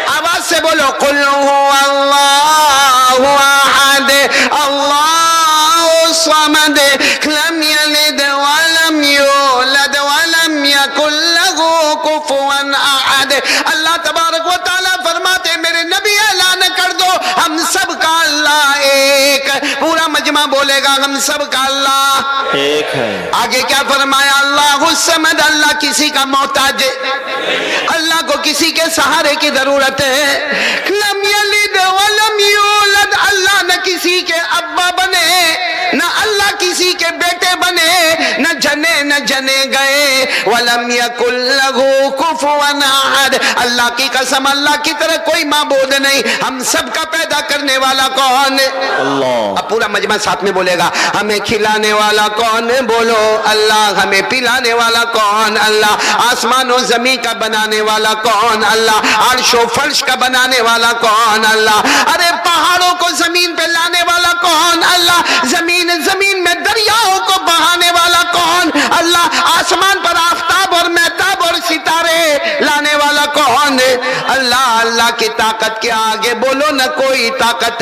आवाज से बोलो, कुल हुवल्लाहु अहद अल्लाहु समद लम यलिद व लम यूलद व लम यकुल लहू कुफुवन अहद। अल्लाह तबारक व तआला फरमाते, मेरे नबी ऐलान कर दो, हम सब का अल्लाह एक। पूरा मजमा बोलेगा, हम सब का अल्लाह एक है। आगे क्या फरमाया? अल्लाहु समद, अल्लाह किसी का मोहताज है, अल्लाह को किसी के सहारे की जरूरत है। लम यलिद व लम यूलद, अल्लाह न किसी के अब्बा बने, न अल्लाह किसी के बेटे बने, न जने गए। वलम यकुल लहू कुफुवन अहद, अल्लाह की कसम, अल्लाह की तरह कोई माबूद नहीं। हम सब का पैदा करने वाला कौन? अल्लाह। अब पूरा मजमा साथ में बोलेगा, हमें खिलाने वाला कौन? बोलो अल्लाह। हमें पिलाने वाला कौन? अल्लाह। आसमान और जमीन का बनाने वाला कौन? अल्लाह। अर्श और फर्श का बनाने वाला कौन? अल्लाह। अरे पहाड़ों को जमीन पे लाने वाला कौन? अल्लाह। जमीन में दरियाओं को बहाने वाला कौन? अल्लाह। आसमान पर आफताब और महताब और सितारे लाने वाला कौन? अल्लाह। अल्लाह की ताकत के आगे बोलो न कोई ताकत।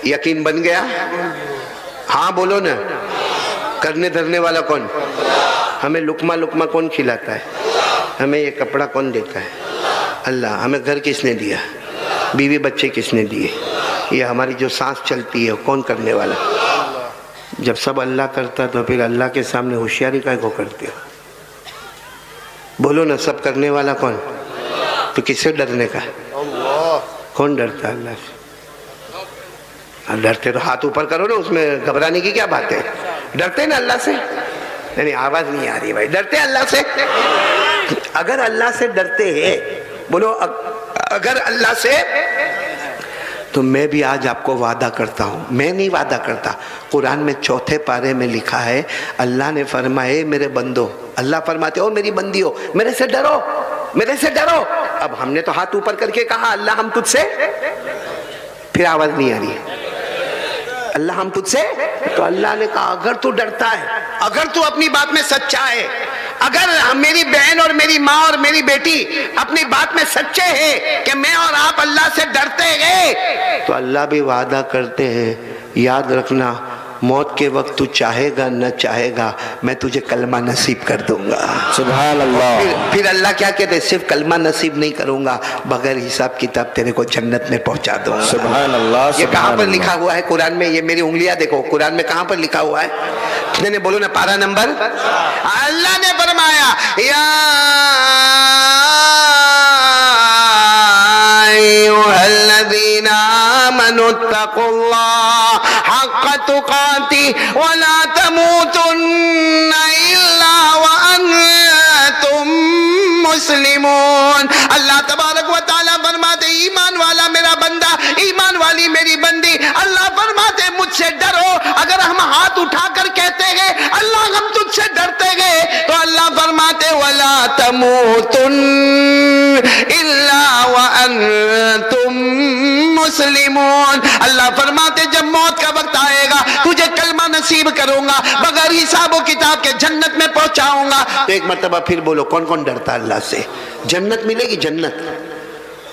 यकीन बन गया? हाँ बोलो ना। करने धरने वाला कौन? हमें लुकमा कौन खिलाता है? हमें ये कपड़ा कौन देता है? अल्लाह। हमें घर किसने दिया? बीवी बच्चे किसने दिए? ये हमारी जो सांस चलती है कौन करने वाला? जब सब अल्लाह करता तो फिर अल्लाह के सामने होशियारी काहे को करते हो? बोलो ना, सब करने वाला कौन? तो किससे डरने का? कौन डरता है अल्लाह से? डरते तो हाथ ऊपर करो ना, उसमें घबराने की क्या बात है? डरते ना अल्लाह से? नहीं, आवाज नहीं आ रही भाई। डरते अल्लाह से? अगर अल्लाह से डरते हैं, बोलो अगर अल्लाह से तो मैं भी आज आपको वादा करता हूँ, मैं नहीं वादा करता, कुरान में 4 पारे में लिखा है, अल्लाह ने फरमाए मेरे बंदो, अल्लाह फरमाते हो मेरी बंदी हो, मेरे से डरो, मेरे से डरो। अब हमने तो हाथ ऊपर करके कहा अल्लाह हम तुझसे, फिर आवाज नहीं आ रही है, अल्लाह हम तुझसे। तो अल्लाह ने कहा अगर तू डरता है, अगर तू अपनी बात में सच्चा है, अगर मेरी बहन और मेरी माँ और मेरी बेटी अपनी बात में सच्चे हैं कि मैं और आप अल्लाह से डरते हैं, तो अल्लाह भी वादा करते हैं, याद रखना मौत के वक्त तू चाहेगा न चाहेगा मैं तुझे कलमा नसीब कर दूंगा। सुभान अल्लाह। फिर अल्लाह क्या कहते हैं, सिर्फ कलमा नसीब नहीं करूंगा, बगैर हिसाब किताब तेरे को जन्नत में पहुंचा दूंगा। सुभान अल्लाह। ये कहाँ पर लिखा हुआ है कुरान में? ये मेरी उंगलियां देखो, कुरान में कहाँ पर लिखा हुआ है? मैंने बोलो ना, पारा नंबर। अल्लाह ने फरमाया या अय्युहल्लज़ीना आमनुत्तक़ुल्लाह हक़्क़ तुक़ातिह वला तमूतुन्ना इल्ला व अंतुम मुस्लिमून। अल्लाह तबारक व तआला फरमाते ईमान वाला मेरा बंदा, ईमान वाली मेरी बंदी, अल्लाह फरमाते मुझसे डरो। अगर हम हाथ उठाकर कहते हैं अल्लाह हम तुझसे डरते हैं, तो अल्लाह फरमाते वला तमूतुन इल्ला व अंतुम मुस्लिमून। अल्लाह फरमाते जब मौत का वक्त आएगा तुझे कलमा नसीब करूंगा, बगैर हिसाब किताब के जन्नत में पहुंचाऊंगा। तो एक मर्तबा फिर बोलो, कौन कौन डरता है अल्लाह से? जन्नत मिलेगी, जन्नत।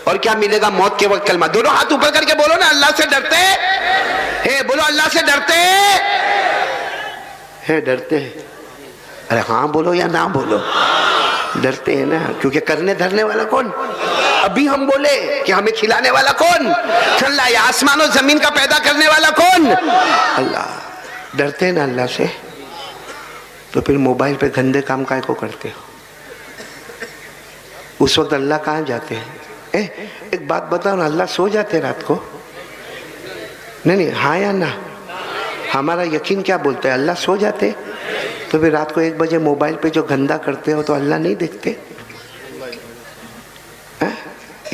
और क्या मिलेगा? मौत के वक्त कलमा। दोनों हाथ ऊपर करके बोलो ना, अल्लाह से डरते हैं? बोलो अल्लाह से डरते हैं? डरते हैं? अरे हाँ बोलो या ना बोलो, डरते हैं ना, क्योंकि करने धरने वाला कौन? अभी हम बोले कि हमें खिलाने वाला कौन? अल्लाह। या आसमान और जमीन का पैदा करने वाला कौन? अल्लाह। डरते हैं ना अल्लाह से, तो फिर मोबाइल पे गंदे काम काय को करते हो? उस वक्त अल्लाह कहाँ जाते हैं? एक बात बताओ ना, अल्लाह सो जाते रात को? नहीं, हाँ या ना? हमारा यकीन क्या बोलता है? अल्लाह सो जाते। तो फिर रात को 1 बजे मोबाइल पे जो गंदा करते हो तो अल्लाह नहीं देखते?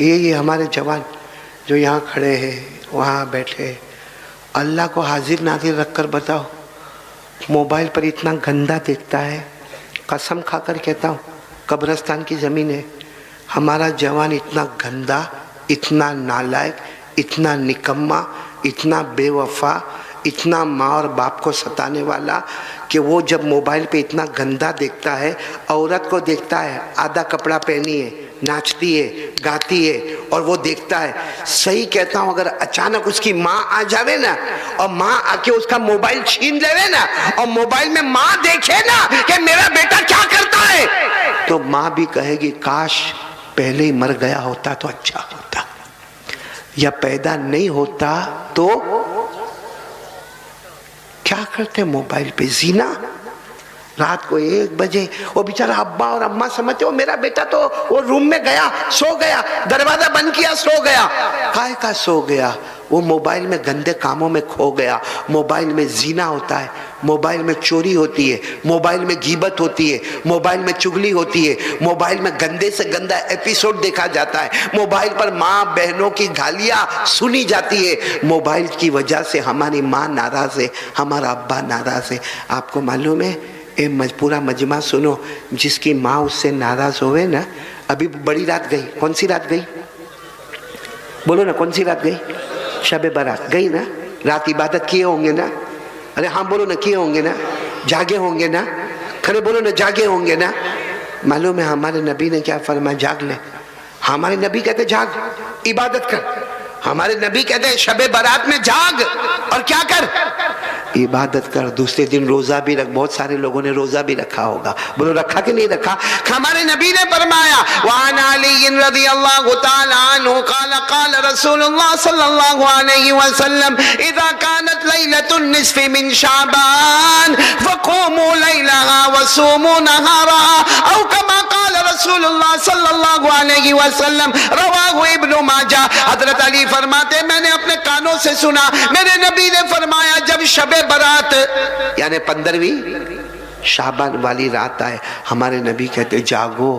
ये हमारे जवान जो यहाँ खड़े हैं, वहाँ बैठे, अल्लाह को हाजिर नाजिर रखकर बताओ, मोबाइल पर इतना गंदा देखता है। कसम खाकर कहता हूँ, कब्रिस्तान की ज़मीन है, हमारा जवान इतना गंदा, इतना नालायक, इतना निकम्मा, इतना बेवफा, इतना माँ और बाप को सताने वाला कि वो जब मोबाइल पे इतना गंदा देखता है, औरत को देखता है आधा कपड़ा पहनी है, नाचती है, गाती है, और वो देखता है। सही कहता हूँ, अगर अचानक उसकी माँ आ जावे ना, और माँ आके उसका मोबाइल छीन लेवे ना, और मोबाइल में माँ देखे ना कि मेरा बेटा क्या करता है, तो माँ भी कहेगी काश पहले ही मर गया होता तो अच्छा होता, या पैदा नहीं होता तो। क्या करते मोबाइल पे? जीना। रात को 1 बजे वो बेचारा अब्बा और अम्मा समझते हो मेरा बेटा तो वो रूम में गया, सो गया, दरवाजा बंद किया, सो गया। काय का सो गया? वो मोबाइल में गंदे कामों में खो गया। मोबाइल में जीना होता है, मोबाइल में चोरी होती है, मोबाइल में गीबत होती है, मोबाइल में चुगली होती है, मोबाइल में गंदे से गंदा एपिसोड देखा जाता है, मोबाइल पर माँ बहनों की गालियाँ सुनी जाती है। मोबाइल की वजह से हमारी माँ नाराज़ है, हमारा अब्बा नाराज़ है। आपको मालूम है, पूरा मजमा सुनो, जिसकी माँ उससे नाराज़ होवे ना, अभी बड़ी रात गई, कौन सी रात गई बोलो ना, कौन सी रात गई? शब बारात गई ना, रात इबादत किए होंगे ना? अरे हाँ बोलो ना, किए होंगे ना? जागे होंगे ना? खड़े बोलो ना, जागे होंगे ना? मालूम है हमारे नबी ने क्या फरमाया? जाग ले। हमारे नबी कहते जाग, इबादत कर। हमारे नबी कहते हैं शब बारात में जाग और क्या कर? इबादत कर। दूसरे दिन रोजा भी रख। बहुत सारे लोगों ने रोजा भी रखा होगा, बोलो रखा कि नहीं रखा? हमारे नबी ने फरमाया वान अली रज़ियल्लाहु तआला अन्हु क़ाल क़ाल रसूलुल्लाह सल्लल्लाहु अलैहि वसल्लम इज़ा कानत लैलतुन निस्फ़ि मिन शाबान फ़क़ूमू लैलहा वसूमू नहारहा औ कमा क़ाल रसूलुल्लाह सल्लल्लाहु अलैहि वसल्लम रवाहु इब्न माजा। हज़रत अली फरमाते मैंने अपने कानों से सुना, मेरे नबी ने फरमाया जब शबे बारात यानी 15वीं शाबान वाली रात आए, हमारे नबी कहते जागो,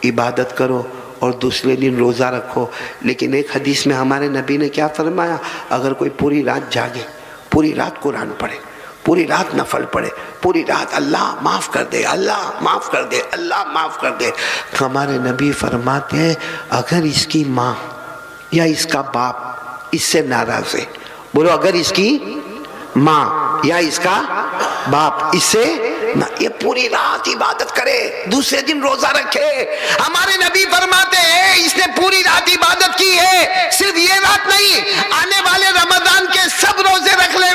इबादत करो और दूसरे दिन रोज़ा रखो। लेकिन एक हदीस में हमारे नबी ने क्या फरमाया, अगर कोई पूरी रात जागे, पूरी रात कुरान पढ़े, पूरी रात नफल पढ़े, पूरी रात अल्लाह माफ़ कर दे, अल्लाह माफ़ कर दे, अल्लाह माफ़ कर दे, हमारे नबी फरमाते हैं अगर इसकी माँ या इसका बाप इससे नाराज़ है, बोलो अगर इसकी माँ या इसका बाप इससे ये पूरी रात इबादत करे, दूसरे दिन रोजा रखे। हमारे नबी फरमाते हैं इसने पूरी रात इबादत की है, सिर्फ ये रात नहीं, आने वाले रमजान के सब रोजे रख ले,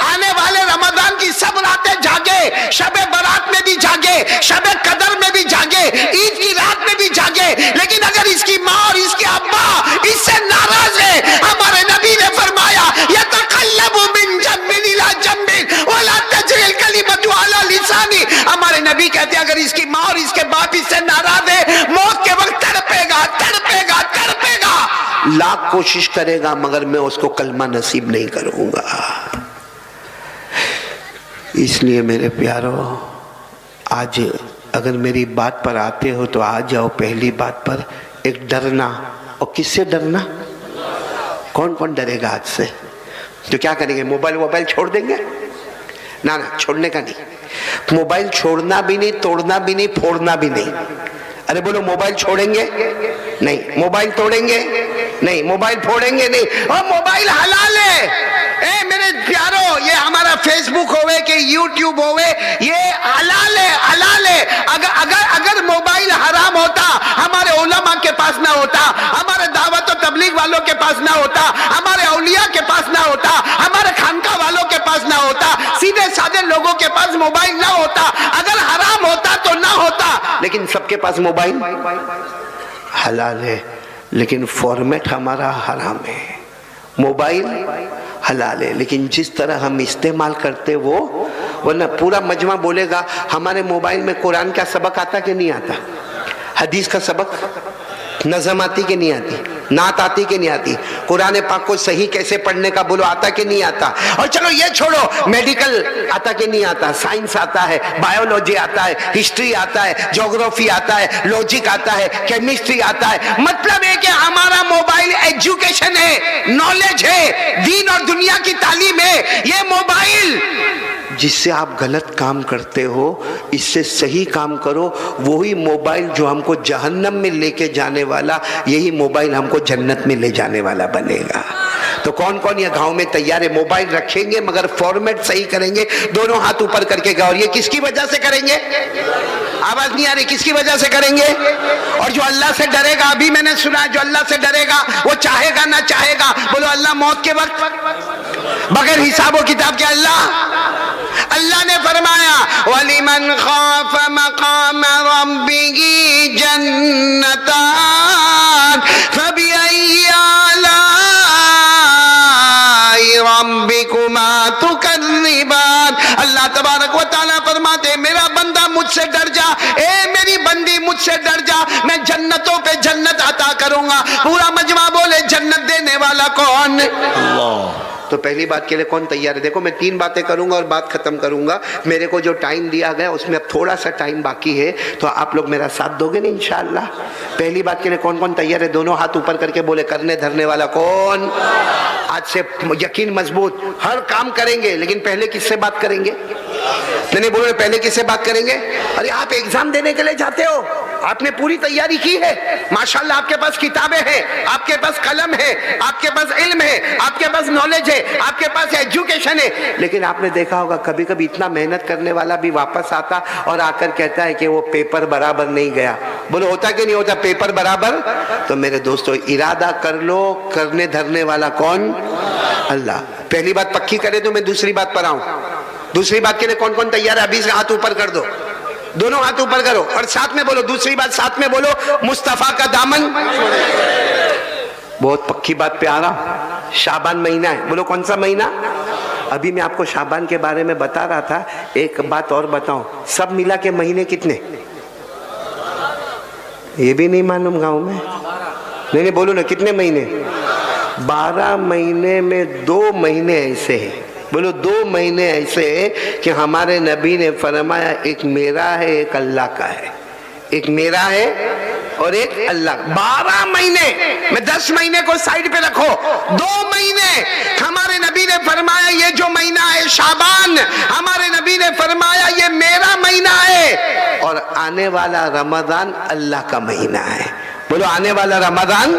आने वाले रमजान की सब रातें जागे, शबे बारात में भी जागे, शबे कदर में भी जागे, ईद की रात में भी जागे। लेकिन अगर इसकी माँ और इसके अब्बा इससे नाराज है, हमारे नबी ने फरमाया यतकल्लबु मिन जम्बिन इला जम्बिन वला तजरिल कलिमतु अला लिसानी। हमारे नबी कहते हैं अगर इसकी माँ और इसके बाप इससे नाराज है, मौत के वक्त तड़पेगा तड़पेगा तड़पेगा, लाख कोशिश करेगा मगर मैं उसको कलमा नसीब नहीं करूंगा। इसलिए मेरे प्यारो, आज अगर मेरी बात पर आते हो तो आ जाओ पहली बात पर, एक डरना। और किससे डरना? कौन कौन डरेगा आज से? तो क्या करेंगे, मोबाइल छोड़ देंगे? ना ना, छोड़ने का नहीं। मोबाइल छोड़ना भी नहीं, तोड़ना भी नहीं, फोड़ना भी नहीं। अरे बोलो मोबाइल छोड़ेंगे नहीं, मोबाइल तोड़ेंगे नहीं, मोबाइल फोड़ेंगे नहीं। और मोबाइल हलाल है। ए मेरे प्यारो, ये हमारा फेसबुक होवे कि यूट्यूब होवे, ये हलाल है, हलाल है। अगर मोबाइल हराम होता, हमारे उलमा के पास ना होता, हमारे दावत और तबलीग वालों के पास ना होता, हमारे औलिया के पास ना होता, हमारे खानका वालों के पास ना होता, सीधे साधे लोगों के पास मोबाइल ना होता। अगर हराम होता तो ना होता, लेकिन सबके पास मोबाइल हलाल है, लेकिन फॉर्मेट हमारा हराम है। मोबाइल हलाल है, लेकिन जिस तरह हम इस्तेमाल करते वो, वरना पूरा मजमा बोलेगा हमारे मोबाइल में कुरान का सबक आता कि नहीं आता, हदीस का सबक, नज़म आती कि नहीं आती, नात आती कि नहीं आती, कुरान पाक को सही कैसे पढ़ने का बोलो आता कि नहीं आता। और चलो ये छोड़ो, मेडिकल आता कि नहीं आता, साइंस आता है, बायोलॉजी आता है, हिस्ट्री आता है, ज्योग्राफी आता है, लॉजिक आता है, केमिस्ट्री आता है। मतलब है कि हमारा मोबाइल एजुकेशन है, नॉलेज है, दीन और दुनिया की तालीम है। ये मोबाइल जिससे आप गलत काम करते हो, इससे सही काम करो। वही मोबाइल जो हमको जहन्नम में लेके जाने वाला, यही मोबाइल हमको जन्नत में ले जाने वाला बनेगा। तो कौन कौन ये गांव में तैयार है? मोबाइल रखेंगे मगर फॉर्मेट सही करेंगे, दोनों हाथ ऊपर करके गाओ। ये किसकी वजह से करेंगे? आवाज नहीं आ रही, किसकी वजह से करेंगे? और जो अल्लाह से डरेगा, अभी मैंने सुना जो अल्लाह से डरेगा वो चाहेगा ना चाहेगा, बोलो अल्लाह मौत के वक्त बगैर हिसाब किताब के अल्लाह ने फरमाया वलिमन खाफ मकाम रब्बिही जन्नतान फबिअय्यि आलाई रब्बिकुमा तुकज़्ज़िबान। अल्लाह तबारक व तआला फरमाते मेरा बंदा मुझसे डर जा, ए मेरी बंदी मुझसे डर जा, मैं जन्नतों पे जन्नत अता करूंगा। पूरा मजमा बोले जन्नत देने वाला कौन? अल्लाह। तो पहली बात के लिए कौन तैयार है? देखो मैं 3 बातें करूंगा और बात खत्म करूंगा। मेरे को जो टाइम दिया गया उसमें अब थोड़ा सा टाइम बाकी है, तो आप लोग मेरा साथ दोगे ना इंशाअल्लाह। पहली बात के लिए कौन कौन तैयार है? दोनों हाथ ऊपर करके बोले करने धरने वाला कौन? आज से यकीन मजबूत, हर काम करेंगे, लेकिन पहले किससे बात करेंगे? मैंने बोला पहले किससे बात करेंगे? अरे आप एग्जाम देने के लिए जाते हो, आपने पूरी तैयारी की है, माशाल्लाह आपके पास किताबें हैं, आपके पास कलम है, आपके पास इल्म है, आपके पास नॉलेज है, आपके पास एजुकेशन है। लेकिन आपने देखा होगा कभी कभी इतना मेहनत करने वाला भी वापस आता और आकर कहता है कि वो पेपर बराबर नहीं गया। बोलो होता कि नहीं होता पेपर बराबर? तो मेरे दोस्तों इरादा कर लो, करने धरने वाला कौन? अल्लाह। पहली बात पक्की करे तो मैं दूसरी बात पर आऊं। दूसरी बात के लिए कौन कौन तैयार है? अभी से हाथ ऊपर कर दो, दोनों हाथ ऊपर करो और साथ में बोलो, दूसरी बात साथ में बोलो, मुस्तफा का दामन। बहुत पक्की बात पे आ रहा, शाबान महीना है, बोलो कौन सा महीना? अभी मैं आपको शाबान के बारे में बता रहा था। एक बात और बताऊं, सब मिला के महीने कितने? ये भी नहीं मालूम गांव में? नहीं बोलो ना, कितने महीने? 12 महीने में 2 महीने ऐसे हैं, बोलो 2 महीने ऐसे हैं कि हमारे नबी ने फरमाया एक मेरा है एक अल्लाह का है। एक मेरा है और एक अल्लाह। 12 महीने में 10 महीने को साइड पे रखो, 2 महीने हमारे नबी ने फरमाया ये जो महीना है शाबान, हमारे नबी ने फरमाया ये मेरा महीना है, और आने वाला रमजान अल्लाह का महीना है। बोलो आने वाला रमजान।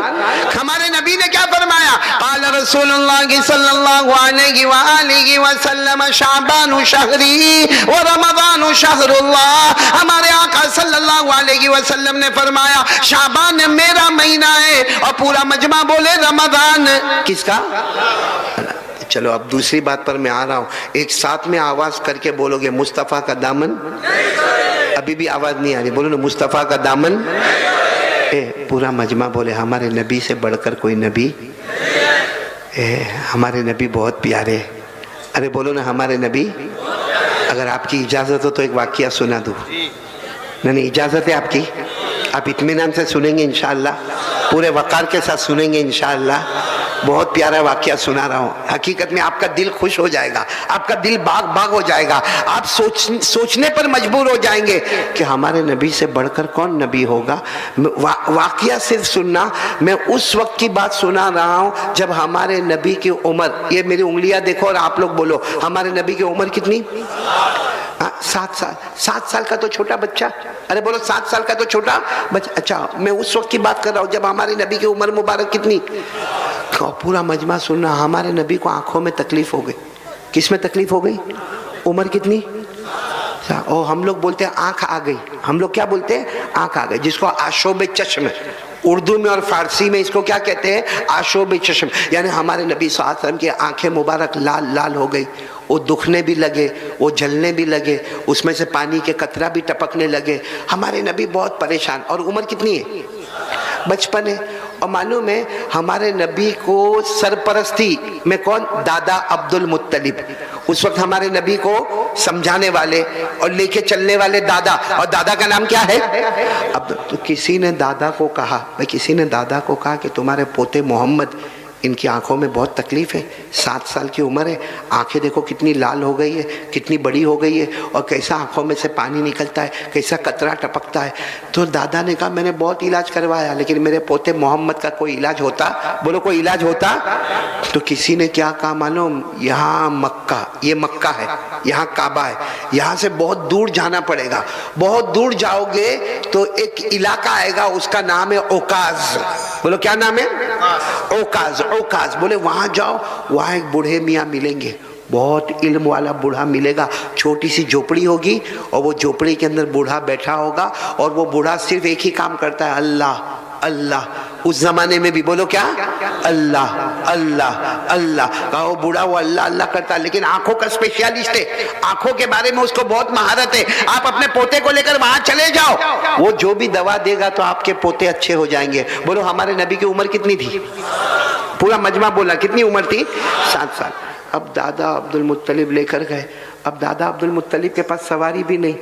हमारे नबी ने क्या फरमाया? क़ाल रसूलुल्लाह सल्लल्लाहु अलैहि वसल्लम शाबानु शहरी व रमजानु शहरुल्लाह। हमारे आका सल्लल्लाहु अलैहि वसल्लम ने फरमाया शाबान मेरा महीना है, और पूरा मजमा बोले रमजान किसका? चलो अब दूसरी बात पर मैं आ रहा हूं, एक साथ में आवाज करके बोलोगे मुस्तफा का दामन। अभी भी आवाज नहीं आ रही, बोलो ना मुस्तफा का दामन। पूरा मजमा बोले हमारे नबी से बढ़कर कोई नबी। हमारे नबी बहुत प्यारे। अरे बोलो ना हमारे नबी। अगर आपकी इजाजत हो तो एक वाकया सुना दूं। नहीं इजाजत है आपकी? आप इत्मीनान से सुनेंगे इंशाअल्लाह, पूरे वकार के साथ सुनेंगे इंशाअल्लाह। बहुत प्यारा वाकया सुना रहा हूँ, हकीकत में आपका दिल खुश हो जाएगा, आपका दिल बाग बाग हो जाएगा। आप सोचने पर मजबूर हो जाएंगे कि हमारे नबी से बढ़कर कौन नबी होगा। वाकया सिर्फ सुनना, मैं उस वक्त की बात सुना रहा हूँ जब हमारे नबी की उम्र, ये मेरी उंगलियां देखो और आप लोग बोलो हमारे नबी की उम्र कितनी? 7 साल। 7 साल का तो छोटा बच्चा। अरे बोलो 7 साल का तो छोटा बच्चा। अच्छा मैं उस वक्त की बात कर रहा हूँ जब हमारे नबी की उम्र मुबारक कितनी। पूरा मजमा सुनना, हमारे नबी को आंखों में तकलीफ हो गई। किस में तकलीफ हो गई? उम्र कितनी? और हम लोग बोलते हैं आंख आ गई। हम लोग क्या बोलते हैं? आंख आ गई, जिसको आशोब चश्म, उर्दू में और फारसी में इसको क्या कहते हैं? आशोब चश्म। यानी हमारे नबी सल्लल्लाहु अलैहि वसल्लम की आंखें मुबारक लाल लाल हो गई, वो दुखने भी लगे, वो जलने भी लगे, उसमें से पानी के कतरा भी टपकने लगे। हमारे नबी बहुत परेशान। और उम्र कितनी है? बचपन है। और मालूम है हमारे नबी को सरपरस्ती में कौन? दादा अब्दुल मुत्तलिब। उस वक्त हमारे नबी को समझाने वाले और लेके चलने वाले दादा, और दादा का नाम क्या है? अब तो किसी ने दादा को कहा, भाई किसी ने दादा को कहा कि तुम्हारे पोते मोहम्मद, इनकी आंखों में बहुत तकलीफ है, 7 साल की उम्र है, आंखें देखो कितनी लाल हो गई है, कितनी बड़ी हो गई है, और कैसा आंखों में से पानी निकलता है, कैसा कतरा टपकता है। तो दादा ने कहा मैंने बहुत इलाज करवाया, लेकिन मेरे पोते मोहम्मद का कोई इलाज होता? बोलो कोई इलाज होता? तो किसी ने क्या कहा मालूम? यहाँ मक्का, ये मक्का है, यहाँ काबा है, यहाँ से बहुत दूर जाना पड़ेगा। बहुत दूर जाओगे तो एक इलाका आएगा, उसका नाम है ओकाज। बोलो क्या नाम है? ओकाज। ओकाज बोले वहां जाओ, वहां एक बूढ़े मियाँ मिलेंगे, बहुत इल्म वाला बूढ़ा मिलेगा। छोटी सी झोपड़ी होगी और वो झोपड़ी के अंदर बूढ़ा बैठा होगा, और वो बूढ़ा सिर्फ एक ही काम करता है, अल्लाह अल्लाह। उस जमाने में भी बोलो क्या? अल्लाह अल्लाह अल्लाह। कहो बूढ़ा वो अल्लाह अल्लाह करता है, लेकिन आंखों का स्पेशलिस्ट है, आंखों के बारे में उसको बहुत महारत है। आप अपने पोते को लेकर वहां चले जाओ, वो जो भी दवा देगा तो आपके पोते अच्छे हो जाएंगे। बोलो हमारे नबी की उम्र कितनी थी? पूरा मजमा बोला कितनी उम्र थी? 7 साल। अब दादा अब्दुल मुत्तलिब लेकर गए। अब दादा अब्दुल मुत्तलिब के पास सवारी भी नहीं।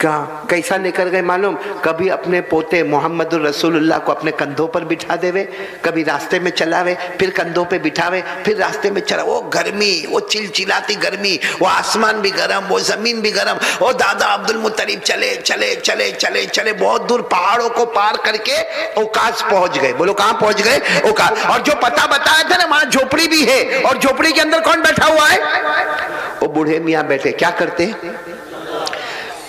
कैसा लेकर गए मालूम? कभी अपने पोते मोहम्मद रसूलुल्लाह को अपने कंधों पर बिठा देवे, कभी रास्ते में चलावे, फिर कंधों पे बिठावे, फिर रास्ते में चला। वो गर्मी, वो चिलचिलाती गर्मी, वो आसमान भी गर्म, वो जमीन भी गर्म। वो दादा अब्दुल मुत्तलिब चले चले चले चले चले बहुत दूर, पहाड़ों को पार करके ओकाज पहुंच गए। बोलो कहाँ पहुंच गए? ओकाज। और जो पता बताया था ना, वहां झोपड़ी भी है, और झोपड़ी के अंदर कौन बैठा हुआ है? वो बूढ़े मियाँ बैठे। क्या करते?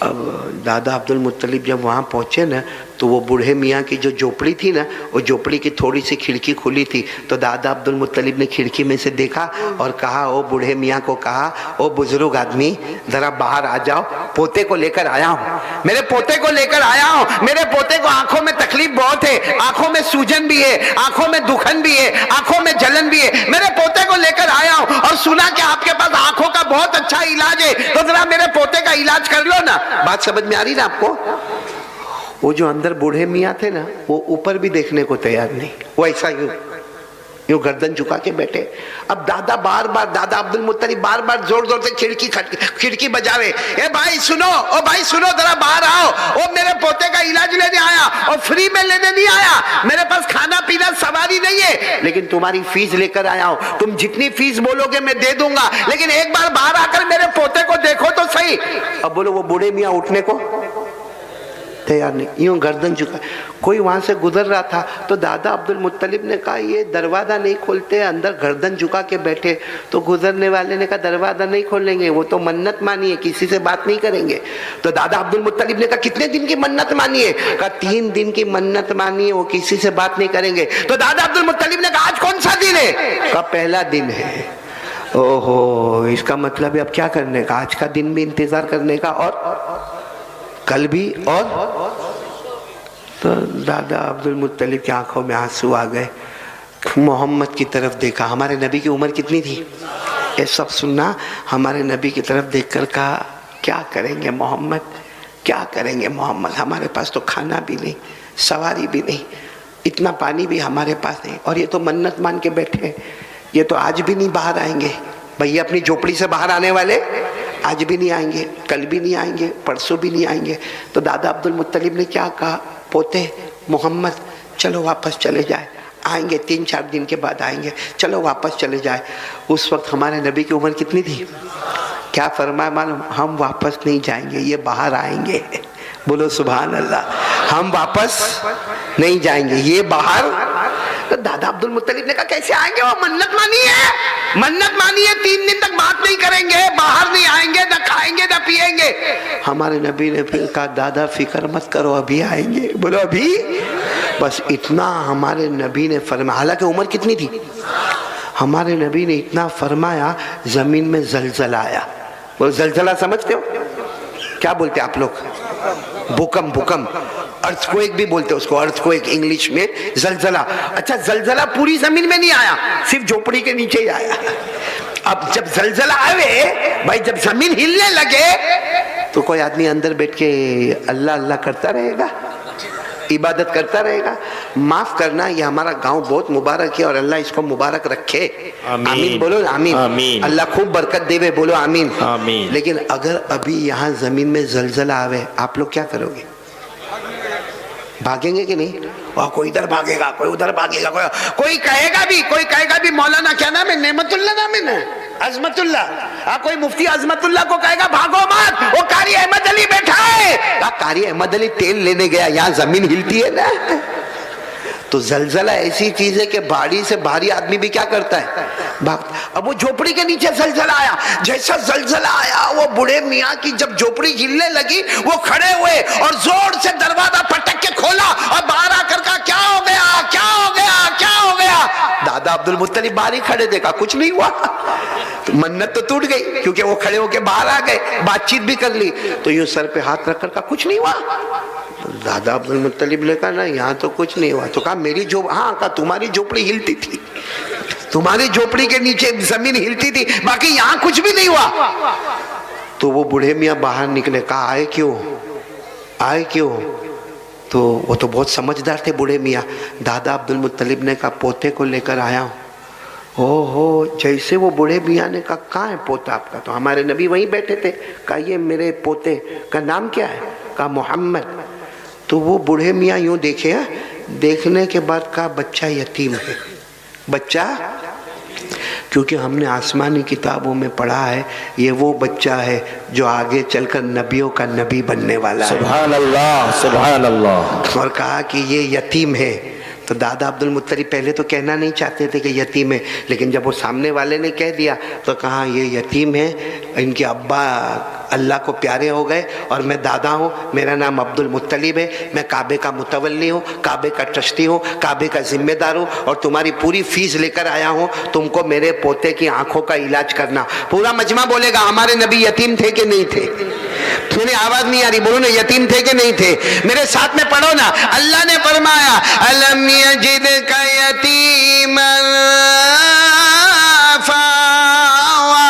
अब दादा अब्दुल मुत्तलिब जब वहाँ पहुँचे ना, तो वो बूढ़े मियाँ की जो झोपड़ी थी ना, वो झोपड़ी की थोड़ी सी खिड़की खुली थी। तो दादा अब्दुल मुत्तलिब ने खिड़की में से देखा और कहा, ओ बूढ़े मियाँ को कहा, ओ बुजुर्ग आदमी जरा बाहर आ जाओ, पोते को लेकर आया हूँ, मेरे पोते को लेकर आया हूँ। मेरे पोते को आंखों में तकलीफ बहुत है, आंखों में सूजन भी है, आंखों में दुखन भी है, आंखों में जलन भी है। मेरे पोते को लेकर आया हूँ और सुना कि आपके पास आंखों का बहुत अच्छा इलाज है, तो जरा मेरे पोते का इलाज कर लो ना। बात समझ में आ रही ना आपको? वो जो अंदर बूढ़े मियाँ थे ना, वो ऊपर भी देखने को तैयार नहीं, वो ऐसा यूं गर्दन झुका के बैठे। अब दादा बार बार, दादा अब्दुल मुत्तलिब बार बार जोर जोर से खिड़की बजावे, ए भाई सुनो, ओ भाई सुनो, जरा बाहर आओ, ओ मेरे पोते का इलाज लेने आया, और फ्री में लेने नहीं आया, मेरे पास खाना पीना सवारी नहीं है, लेकिन तुम्हारी फीस लेकर आया हूं। तुम जितनी फीस बोलोगे मैं दे दूंगा, लेकिन एक बार बाहर आकर मेरे पोते को देखो तो सही। अब बोलो वो बूढ़े मियाँ उठने को तैयार नहीं, यूं गर्दन झुका। कोई वहां से गुजर रहा था तो दादा अब्दुल मुत्तलिब ने कहा ये दरवाजा नहीं खोलते, अंदर गर्दन झुका के बैठे। तो गुजरने वाले ने कहा दरवाजा नहीं खोलेंगे, वो तो मन्नत मानी है, किसी से बात नहीं करेंगे। तो दादा अब्दुल मुत्तलिब ने कहा कितने दिन की मन्नत मानी है? कहा 3 दिन की मन्नत मानी है, वो किसी से बात नहीं करेंगे। तो दादा अब्दुल मुत्तलिब ने कहा आज कौन सा दिन है? कहा पहला दिन है। ओहो, इसका मतलब है अब क्या करने का? आज का दिन भी इंतजार करने का और कल भी। और तो दादा अब्दुल मुत्तलिब की आंखों में आंसू आ गए। मोहम्मद की तरफ देखा। हमारे नबी की उम्र कितनी थी? ये सब सुनना। हमारे नबी की तरफ देखकर कहा क्या करेंगे मोहम्मद, क्या करेंगे मोहम्मद? हमारे पास तो खाना भी नहीं, सवारी भी नहीं, इतना पानी भी हमारे पास नहीं, और ये तो मन्नत मान के बैठे हैं, ये तो आज भी नहीं बाहर आएंगे। भैया अपनी झोपड़ी से बाहर आने वाले आज भी नहीं आएंगे, कल भी नहीं आएंगे, परसों भी नहीं आएंगे। तो दादा अब्दुल मुत्तलिब ने क्या कहा, पोते मोहम्मद चलो वापस चले जाए, आएंगे 3-4 दिन के बाद आएंगे, चलो वापस चले जाए। उस वक्त हमारे नबी की उम्र कितनी थी? क्या फरमाया मालूम? हम वापस नहीं जाएंगे, ये बाहर आएंगे। बोलो सुभान अल्लाह। हम वापस नहीं जाएंगे, ये बाहर। तो दादा अब्दुल मुत्तलिब ने कहा कैसे आएंगे? वो मन्नत मानी है, मन्नत मानी है, 3 दिन तक बात नहीं करेंगे, बाहर नहीं आएंगे, न खाएंगे न पिएंगे। हमारे नबी ने फिर कहा दादा फिक्र मत करो, अभी आएंगे। बोलो अभी। बस इतना हमारे नबी ने फरमाया। हालांकि उम्र कितनी थी? हमारे नबी ने इतना फरमाया जमीन में जलजला आया। बोलो जलजला समझते हो? क्या बोलते आप लोग? भूकंप। भूकंप, अर्थक्वेक भी बोलते हैं उसको, अर्थक्वेक इंग्लिश में जलजला। अच्छा, जलजला पूरी जमीन में नहीं आया, सिर्फ झोपड़ी के नीचे ही आया। अब जब जलजला आवे भाई, जब जमीन हिलने लगे तो कोई आदमी अंदर बैठ के अल्लाह अल्लाह करता रहेगा, इबादत करता रहेगा? माफ करना, ये हमारा गांव बहुत मुबारक है और अल्लाह इसको मुबारक रखे। आमीन बोलो, आमीन, आमीन। अल्लाह खूब बरकत देवे, बोलो आमीन, आमीन। लेकिन अगर अभी यहाँ जमीन में जलजला आवे, आप लोग क्या करोगे? भागेंगे कि नहीं? वहाँ कोई इधर भागेगा, कोई उधर भागेगा, कोई कहेगा भी मौलाना क्या नाम है, नेमतुल्ला नाम है ना, अजमतुल्ला। कोई मुफ्ती अजमतुल्ला को कहेगा भागो मत, वो कारी अहमद अली बैठा है। कारी अहमद अली तेल लेने गया, यहाँ जमीन हिलती है ना। तो जलजला ऐसी चीज है कि भारी से भारी आदमी भी क्या करता है, भागता। अब वो झोपड़ी के नीचे जलजला आया। जैसा जलजला आया, वो बूढ़े मियाँ की जब झोपड़ी हिलने लगी, वो खड़े हुए और जोर से दरवाजा पटक के खोला और बाहर आकर कहा क्या हो गया, क्या हो गया, क्या हो गया? दादा अब्दुल मुत्तलिब बाहर ही खड़े, देखा कुछ नहीं हुआ। तो मन्नत तो टूट गई, क्योंकि वो खड़े होके बाहर आ गए, बातचीत भी कर ली। तो यूं सर पे हाथ रखकर कहा कुछ नहीं हुआ। दादा अब्दुल मुत्तलिब ने कहा ना यहाँ तो कुछ नहीं हुआ। तो कहा मेरी हाँ, कहा तुम्हारी झोपड़ी हिलती थी, तुम्हारी झोपड़ी के नीचे जमीन हिलती थी, बाकी यहाँ कुछ भी नहीं हुआ। तो वो बूढ़े मियाँ बाहर निकले। कहा आए क्यों, आए क्यों? तो वो तो बहुत समझदार थे बूढ़े मियाँ। दादा अब्दुल मुत्तलिब ने कहा पोते को लेकर आया हूँ। ओहो, जैसे वो बूढ़े मियाँ ने कहा कहाँ है पोता आपका? तो हमारे नबी वहीं बैठे थे। कहा ये मेरे पोते का नाम क्या है? कहा मोहम्मद। तो वो बूढ़े मियाँ यूं देखे, देखने के बाद कहा बच्चा यतीम है। बच्चा, क्योंकि हमने आसमानी किताबों में पढ़ा है ये वो बच्चा है जो आगे चलकर नबियों का नबी बनने वाला है। सुभान अल्लाह, सुभान अल्लाह। और कहा कि ये यतीम है। तो दादा अब्दुल मुत्तलिब पहले तो कहना नहीं चाहते थे कि यतीम है, लेकिन जब वो सामने वाले ने कह दिया तो कहा ये यतीम है, इनके अब्बा अल्लाह को प्यारे हो गए और मैं दादा हूँ, मेरा नाम अब्दुल मुत्तलिब है, मैं काबे का मुतवल्ली हूँ, काबे का ट्रस्टी हूँ, काबे का जिम्मेदार हूँ और तुम्हारी पूरी फीस लेकर आया हूँ, तुमको मेरे पोते की आंखों का इलाज करना। पूरा मजमा बोलेगा हमारे नबी यतीम थे कि नहीं थे? मेरी आवाज नहीं आ रही, बोलो ना, यतीम थे कि नहीं थे? मेरे साथ में पढ़ो ना। अल्लाह ने फरमाया अलम यजिदका यतीमन फआवा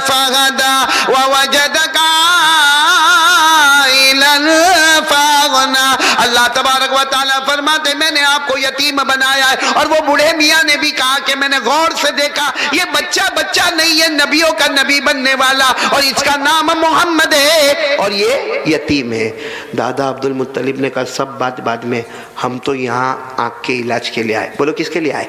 फहदा ववजदका आइलन फअगना। अल्लाह तबारक व तआला फरमाते मैंने आपको यतीम बनाया है। और वो बूढ़े मियाँ ने भी कहा कि मैंने गौर से देखा ये बच्चा बच्चा नहीं है, नबियों का नबी बनने वाला, और इसका नाम मोहम्मद है और ये यतीम है। दादा अब्दुल मुत्तलिब ने कहा सब बात बाद में, हम तो यहाँ आँख के इलाज के लिए आए। बोलो किसके लिए आए?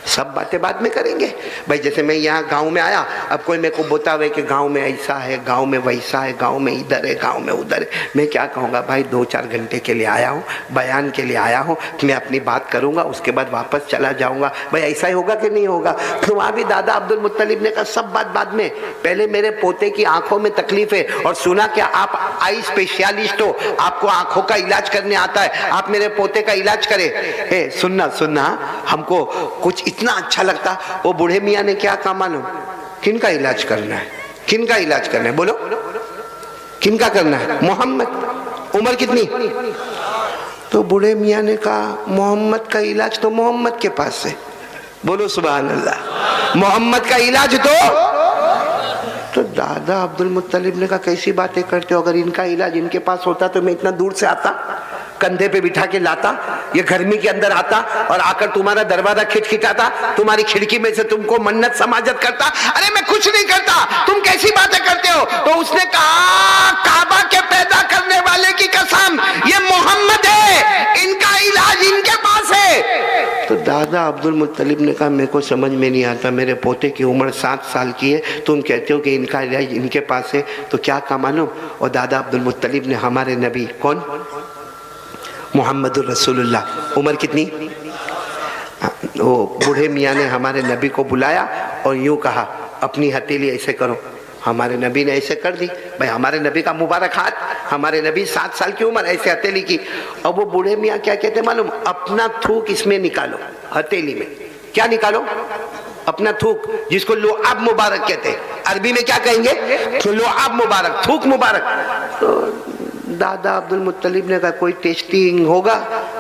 सब बातें बाद में करेंगे भाई। जैसे मैं यहाँ गांव में आया, अब कोई मेरे को बतावे कि गांव में ऐसा है, गांव में वैसा है, गांव में इधर है, गांव में उधर है, मैं क्या कहूँगा भाई 2-4 घंटे के लिए आया हूँ, बयान के लिए आया हूँ, मैं अपनी बात करूँगा, उसके बाद वापस चला जाऊँगा। भाई ऐसा ही होगा कि नहीं होगा? तो वहाँ भी दादा अब्दुल मुत्तलिब ने कहा सब बात बाद में, पहले मेरे पोते की आंखों में तकलीफ है और सुना कि आप आई स्पेशलिस्ट हो, आपको आंखों का इलाज करने आता है, आप मेरे पोते का इलाज करें। सुनना सुनना, हमको कुछ इतना अच्छा लगता। वो बूढ़े मियाँ ने क्या कहा मालूम? किनका इलाज करना है? किनका इलाज करना है? बोलो किनका करना है? मोहम्मद। उम्र कितनी? तो बूढ़े मियाँ ने कहा मोहम्मद का इलाज तो मोहम्मद के पास है। बोलो सुभान अल्लाह। मोहम्मद का इलाज तो दादा अब्दुल मुत्तलिब ने कहा कैसी बातें करते हो? अगर इनका इलाज इनके पास होता तो मैं इतना दूर से आता, कंधे पे बिठा के लाता, ये गर्मी के अंदर आता और आकर तुम्हारा दरवाजा खिटखिटाता, तुम्हारी खिड़की में से तुमको मन्नत समाजत करता। अरे मैं कुछ नहीं करता, तुम कैसी बातें करते हो? तो उसने कहा काबा के पैदा करने वाले की कसम, ये मोहम्मद है, इनका इलाज इनके पास है। तो दादा अब्दुल मुत्तलिब ने कहा मेरे को समझ में नहीं आता, मेरे पोते की उम्र 7 साल की है, तुम कहते हो कि इनका इलाज इनके पास है, तो क्या कहा मालूम? और दादा अब्दुल मुत्तलिब ने हमारे नबी, कौन? मोहम्मदुर रसूलुल्लाह, उम्र कितनी? वो बूढ़े मियाँ ने हमारे नबी को बुलाया और यूं कहा अपनी हथेली ऐसे करो। हमारे नबी ने ऐसे कर दी। भाई हमारे नबी का मुबारक हाथ, हमारे नबी 7 साल की उम्र, ऐसे हथेली की। और वो बूढ़े मियाँ क्या कहते मालूम? अपना थूक इसमें निकालो, हथेली में। क्या निकालो? अपना थूक, जिसको लुआब मुबारक कहते हैं। अरबी में क्या कहेंगे? तो लुआब मुबारक, थूक मुबारक। तो दादा अब्दुल मुत्तलिब ने कहा कोई टेस्टिंग होगा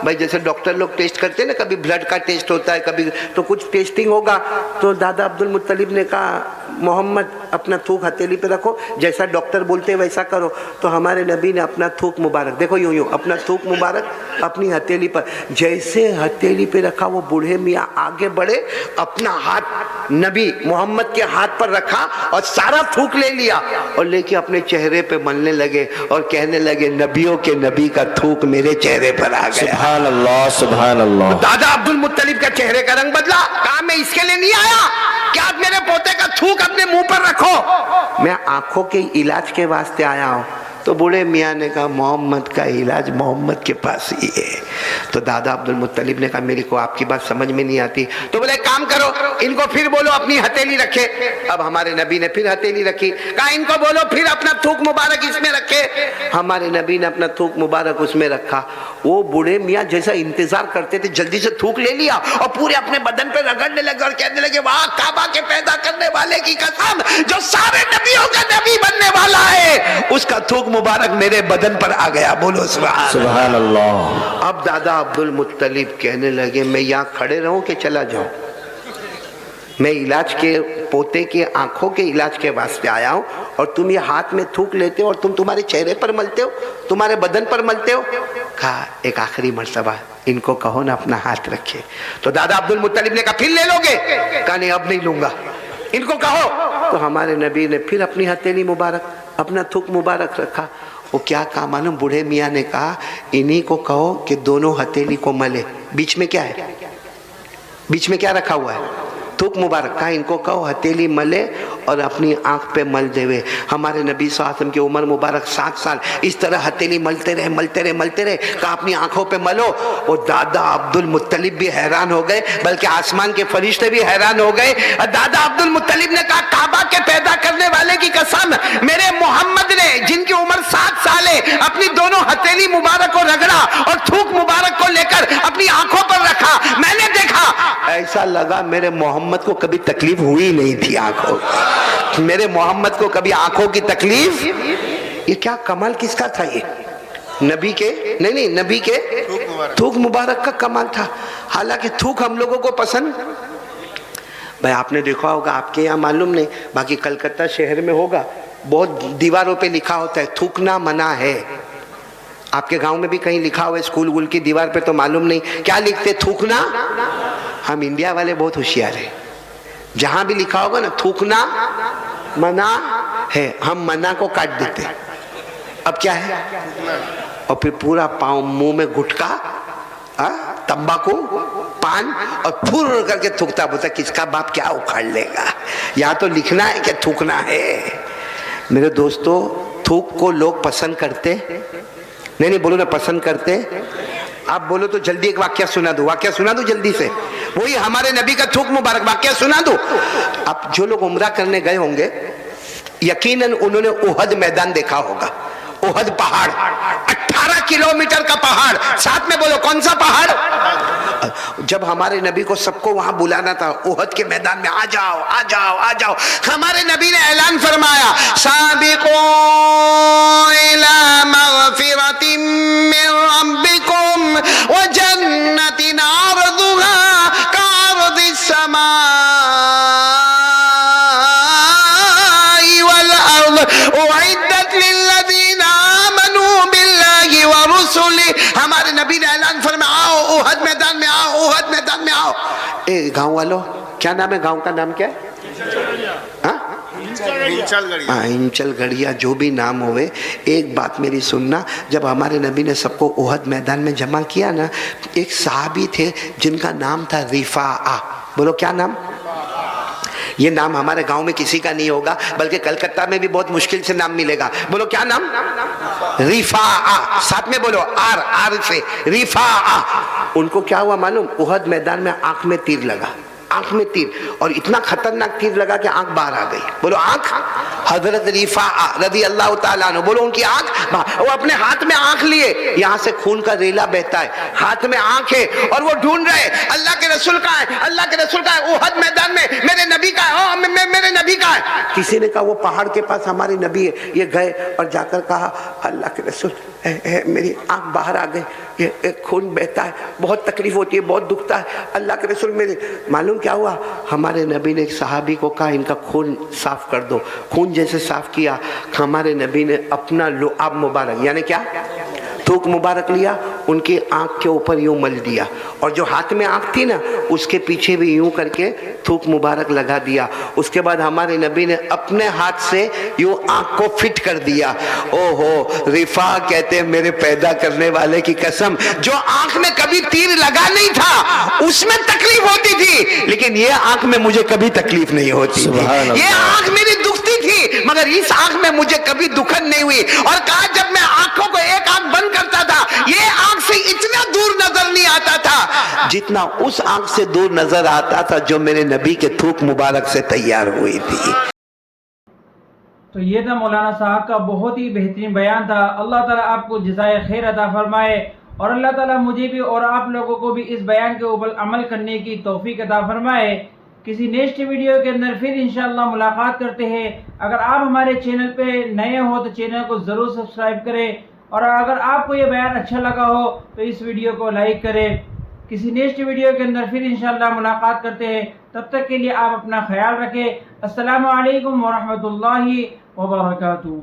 भाई, जैसे डॉक्टर लोग टेस्ट करते हैं ना, कभी ब्लड का टेस्ट होता है, कभी तो कुछ टेस्टिंग होगा। तो दादा अब्दुल मुत्तलिब ने कहा मोहम्मद अपना थूक हथेली पे रखो, जैसा डॉक्टर बोलते हैं वैसा करो। तो हमारे नबी ने अपना थूक मुबारक, देखो यूं यूं अपना थूक मुबारक अपनी हथेली पर, जैसे हथेली पे रखा वो बूढ़े मियाँ आगे बढ़े, अपना हाथ नबी मोहम्मद के हाथ पर रखा और सारा थूक ले लिया और लेके अपने चेहरे पे मलने लगे और कहने लगे नबियों के नबी का थूक मेरे चेहरे पर आ गया। सुभान अल्लाह, सुभान अल्लाह। दादा अब्दुल मुत्तलिब का चेहरे का रंग बदला। कहा मैं इसके लिए नहीं आया कि आप मेरे पोते का थूक अपने मुंह पर रखो, मैं आंखों के इलाज के वास्ते आया हूं। तो बूढ़े मियाँ ने कहा मोहम्मद का इलाज मोहम्मद के पास ही है। तो दादा अब्दुल मुत्तलिब ने कहा मेरे को आपकी बात समझ में नहीं आती। तो बोले काम करो, इनको फिर बोलो अपनी हथेली रखे। अब हमारे नबी ने फिर हथेली रखी। कहा इनको बोलो फिर अपना थूक मुबारक इसमें रखे। हमारे नबी ने अपना थूक मुबारक उसमें रखा। वो बूढ़े मियाँ जैसा इंतजार करते थे, जल्दी से थूक ले लिया और पूरे अपने बदन पे रगड़ने लगे और कहने लगे वाह काबा के पैदा करने वाले की कसम, जो सारे नबियों का नबी बनने वाला है, उसका थूक मुबारक मेरे बदन पर आ गया। बोलो सुभान अल्लाह। अब दादा अब्दुल मुत्तलिब कहने लगे मैं यहाँ खड़े रहूं कि चला जाऊं? मैं इलाज के पोते के आंखों के इलाज के वास्ते आया हूं और तुम ये हाथ में थूक लेते हो और तुम तुम्हारे चेहरे पर मलते हो, तुम्हारे बदन पर मलते हो। कहा एक आखिरी मर्तबा इनको कहो ना अपना हाथ रखे। तो दादा अब्दुल मुत्तलिब ने कहा फिर ले लोगे? कहा नहीं अब नहीं लूंगा, इनको कहो। तो हमारे नबी ने फिर अपनी हथेली मुबारक अपना थूक मुबारक रखा। वो क्या कहा मालूम? बूढ़े मियाँ ने कहा इन्हीं को कहो कि दोनों हथेली को मले। बीच में क्या है? बीच में क्या रखा हुआ है? थूक मुबारक। कहा इनको कहो हथेली मले और अपनी आंख पे मल देवे। हमारे नबी सल्लल्लाहु अलैहि वसल्लम की उम्र मुबारक 7 साल, इस तरह हथेली मलते रहे मलते रहे मलते रहे। कहा अपनी आंखों पे मलो। और दादा अब्दुल मुत्तलिब भी हैरान हो गए, बल्कि आसमान के फरिश्ते भी हैरान हो गए। दादा अब्दुल मुत्तलिब ने कहा काबा के पैदा करने वाले की कसम, मेरे मोहम्मद ने जिनकी उम्र 7 साल है अपनी दोनों हथेली मुबारक को रगड़ा और थूक मुबारक को लेकर अपनी आंखों पर रखा। मैंने देखा ऐसा लगा मेरे मोहम्मद को कभी तकलीफ हुई नहीं थी आंखों, मेरे मोहम्मद को कभी आंखों की तकलीफ। ये क्या कमाल किसका था? ये नबी के नहीं नबी के थूक मुबारक का कमाल था। हालांकि थूक हम लोगों को पसंद, भाई आपने देखा होगा, आपके यहाँ मालूम नहीं, बाकी कलकत्ता शहर में होगा, बहुत दीवारों पे लिखा होता है थूकना मना है। आपके गांव में भी कहीं लिखा हुआ है स्कूल वूल की दीवार पे, तो मालूम नहीं क्या लिखते? थूकना। हम इंडिया वाले बहुत होशियार हैं, जहां भी लिखा होगा ना थूकना मना है, हम मना को काट देते। अब क्या है? और फिर पूरा पाँव मुंह में गुटका तंबाकू, पान और फुर करके थूकता, बोलता किसका बाप क्या उखाड़ लेगा। यहाँ तो लिखना है कि थूकना है। मेरे दोस्तों, थूक को लोग पसंद करते नहीं, बोलो ना पसंद करते। आप बोलो तो जल्दी एक वाक्य सुना दो, वाक्य सुना दो जल्दी से, वही हमारे नबी का थूक मुबारक वाक्य सुना दो। अब जो लोग उम्रा करने गए होंगे, यकीनन उन्होंने उहद मैदान देखा होगा। उहद पहाड़, 18 किलोमीटर का पहाड़, साथ में बोलो कौन सा पहाड़। जब हमारे नबी को सबको वहां बुलाना था, उहद के मैदान में आ जाओ आ जाओ आ जाओ, हमारे नबी ने ऐलान फरमाया, साबिक़ू इला मग़फ़िरतिन मिन रब्बिकुम व जन्नतिन अर्दुहा कअर्दिस समाई वल अर्द उइद्दत लिल्लज़ीना आमनू बिल्लाहि व रुसुलिही। हमारे नबी ने ऐलान फरमाया, आओ उहद मैदान में आओ, उहद मैदान में आओ। ए गांव वालों, क्या नाम है गांव का? नाम क्या है? इंचल गढ़िया, जो भी नाम होवे, एक बात मेरी सुनना। जब हमारे नबी ने सबको उहद मैदान में जमा किया ना, एक सहाबी थे जिनका नाम था रिफा। बोलो क्या नाम? ये नाम हमारे गांव में किसी का नहीं होगा, बल्कि कलकत्ता में भी बहुत मुश्किल से नाम मिलेगा। बोलो क्या नाम? रिफा। साथ में बोलो आर, आर से रिफा। उनको क्या हुआ मालूम? उहद मैदान में आंख में तीर लगा, आंख में तीर, और इतना खतरनाक तीर लगा कि आंख बाहर आ गई। बोलो आंख। हजरत रिफा रज़ी अल्लाह ताला अन्हु, बोलो उनकी आंख, वो अपने हाथ में आंख लिए, यहाँ से खून का रेला बहता है, हाथ में आंख है, और वो ढूंढ रहे अल्लाह के रसूल का है, अल्लाह के रसूल का है। उहद मैदान में मेरे नबी का है, मेरे नबी का है। किसी ने कहा वो पहाड़ के पास हमारे नबी है। ये गए और जाकर कहा, अल्लाह के रसूल मेरी आंख बाहर आ गई, ये खून बहता है, बहुत तकलीफ होती है, बहुत दुखता है। अल्लाह के रसूल मेरे, मालूम क्या हुआ? हमारे नबी ने एक सहाबी को कहा इनका खून साफ कर दो। खून जैसे साफ किया, हमारे नबी ने अपना लुआब मुबारक, यानी क्या, थूक मुबारक लिया, उनकी आंख के ऊपर यूं मल दिया, और जो हाथ में आंख थी ना, उसके पीछे भी यूं करके थूक मुबारक लगा दिया। उसके बाद हमारे नबी ने अपने हाथ से यूं आंख को फिट कर दिया। ओहो, रिफा कहते हैं, मेरे पैदा करने वाले की कसम, जो आंख में कभी तीर लगा नहीं था उसमें तकलीफ होती थी, लेकिन ये आंख में मुझे कभी तकलीफ नहीं होती थी। ये आंख मेरी दुखती थी, मगर इस आंख में मुझे कभी दुखन नहीं हुई। और कहा, जब मैं आंखों को एक आंख बंद करता था, ये आंख से इतना दूर नजर नहीं आता था जितना उस आंख से दूर नजर आता था जो मेरे नबी के थूक मुबारक से तैयार हुई थी। तो ये था मौलाना साहब का बहुत ही बेहतरीन बयान था। अल्लाह ताला आपको जज़ाए खैर अता फरमाए, और अल्लाह ताला मुझे भी और आप लोगों को भी इस बयान के ऊपर अमल करने की तौफीक अता फरमाए। किसी नेक्स्ट वीडियो के अंदर फिर इंशाअल्लाह मुलाकात करते हैं। अगर आप हमारे चैनल पे नए हो तो चैनल को ज़रूर सब्सक्राइब करें, और अगर आपको ये बयान अच्छा लगा हो तो इस वीडियो को लाइक करें। किसी नेक्स्ट वीडियो के अंदर फिर इंशाअल्लाह मुलाकात करते हैं। तब तक के लिए आप अपना ख्याल रखें। अस्सलामु अलैकुम व रहमतुल्लाहि व बरकातुहू।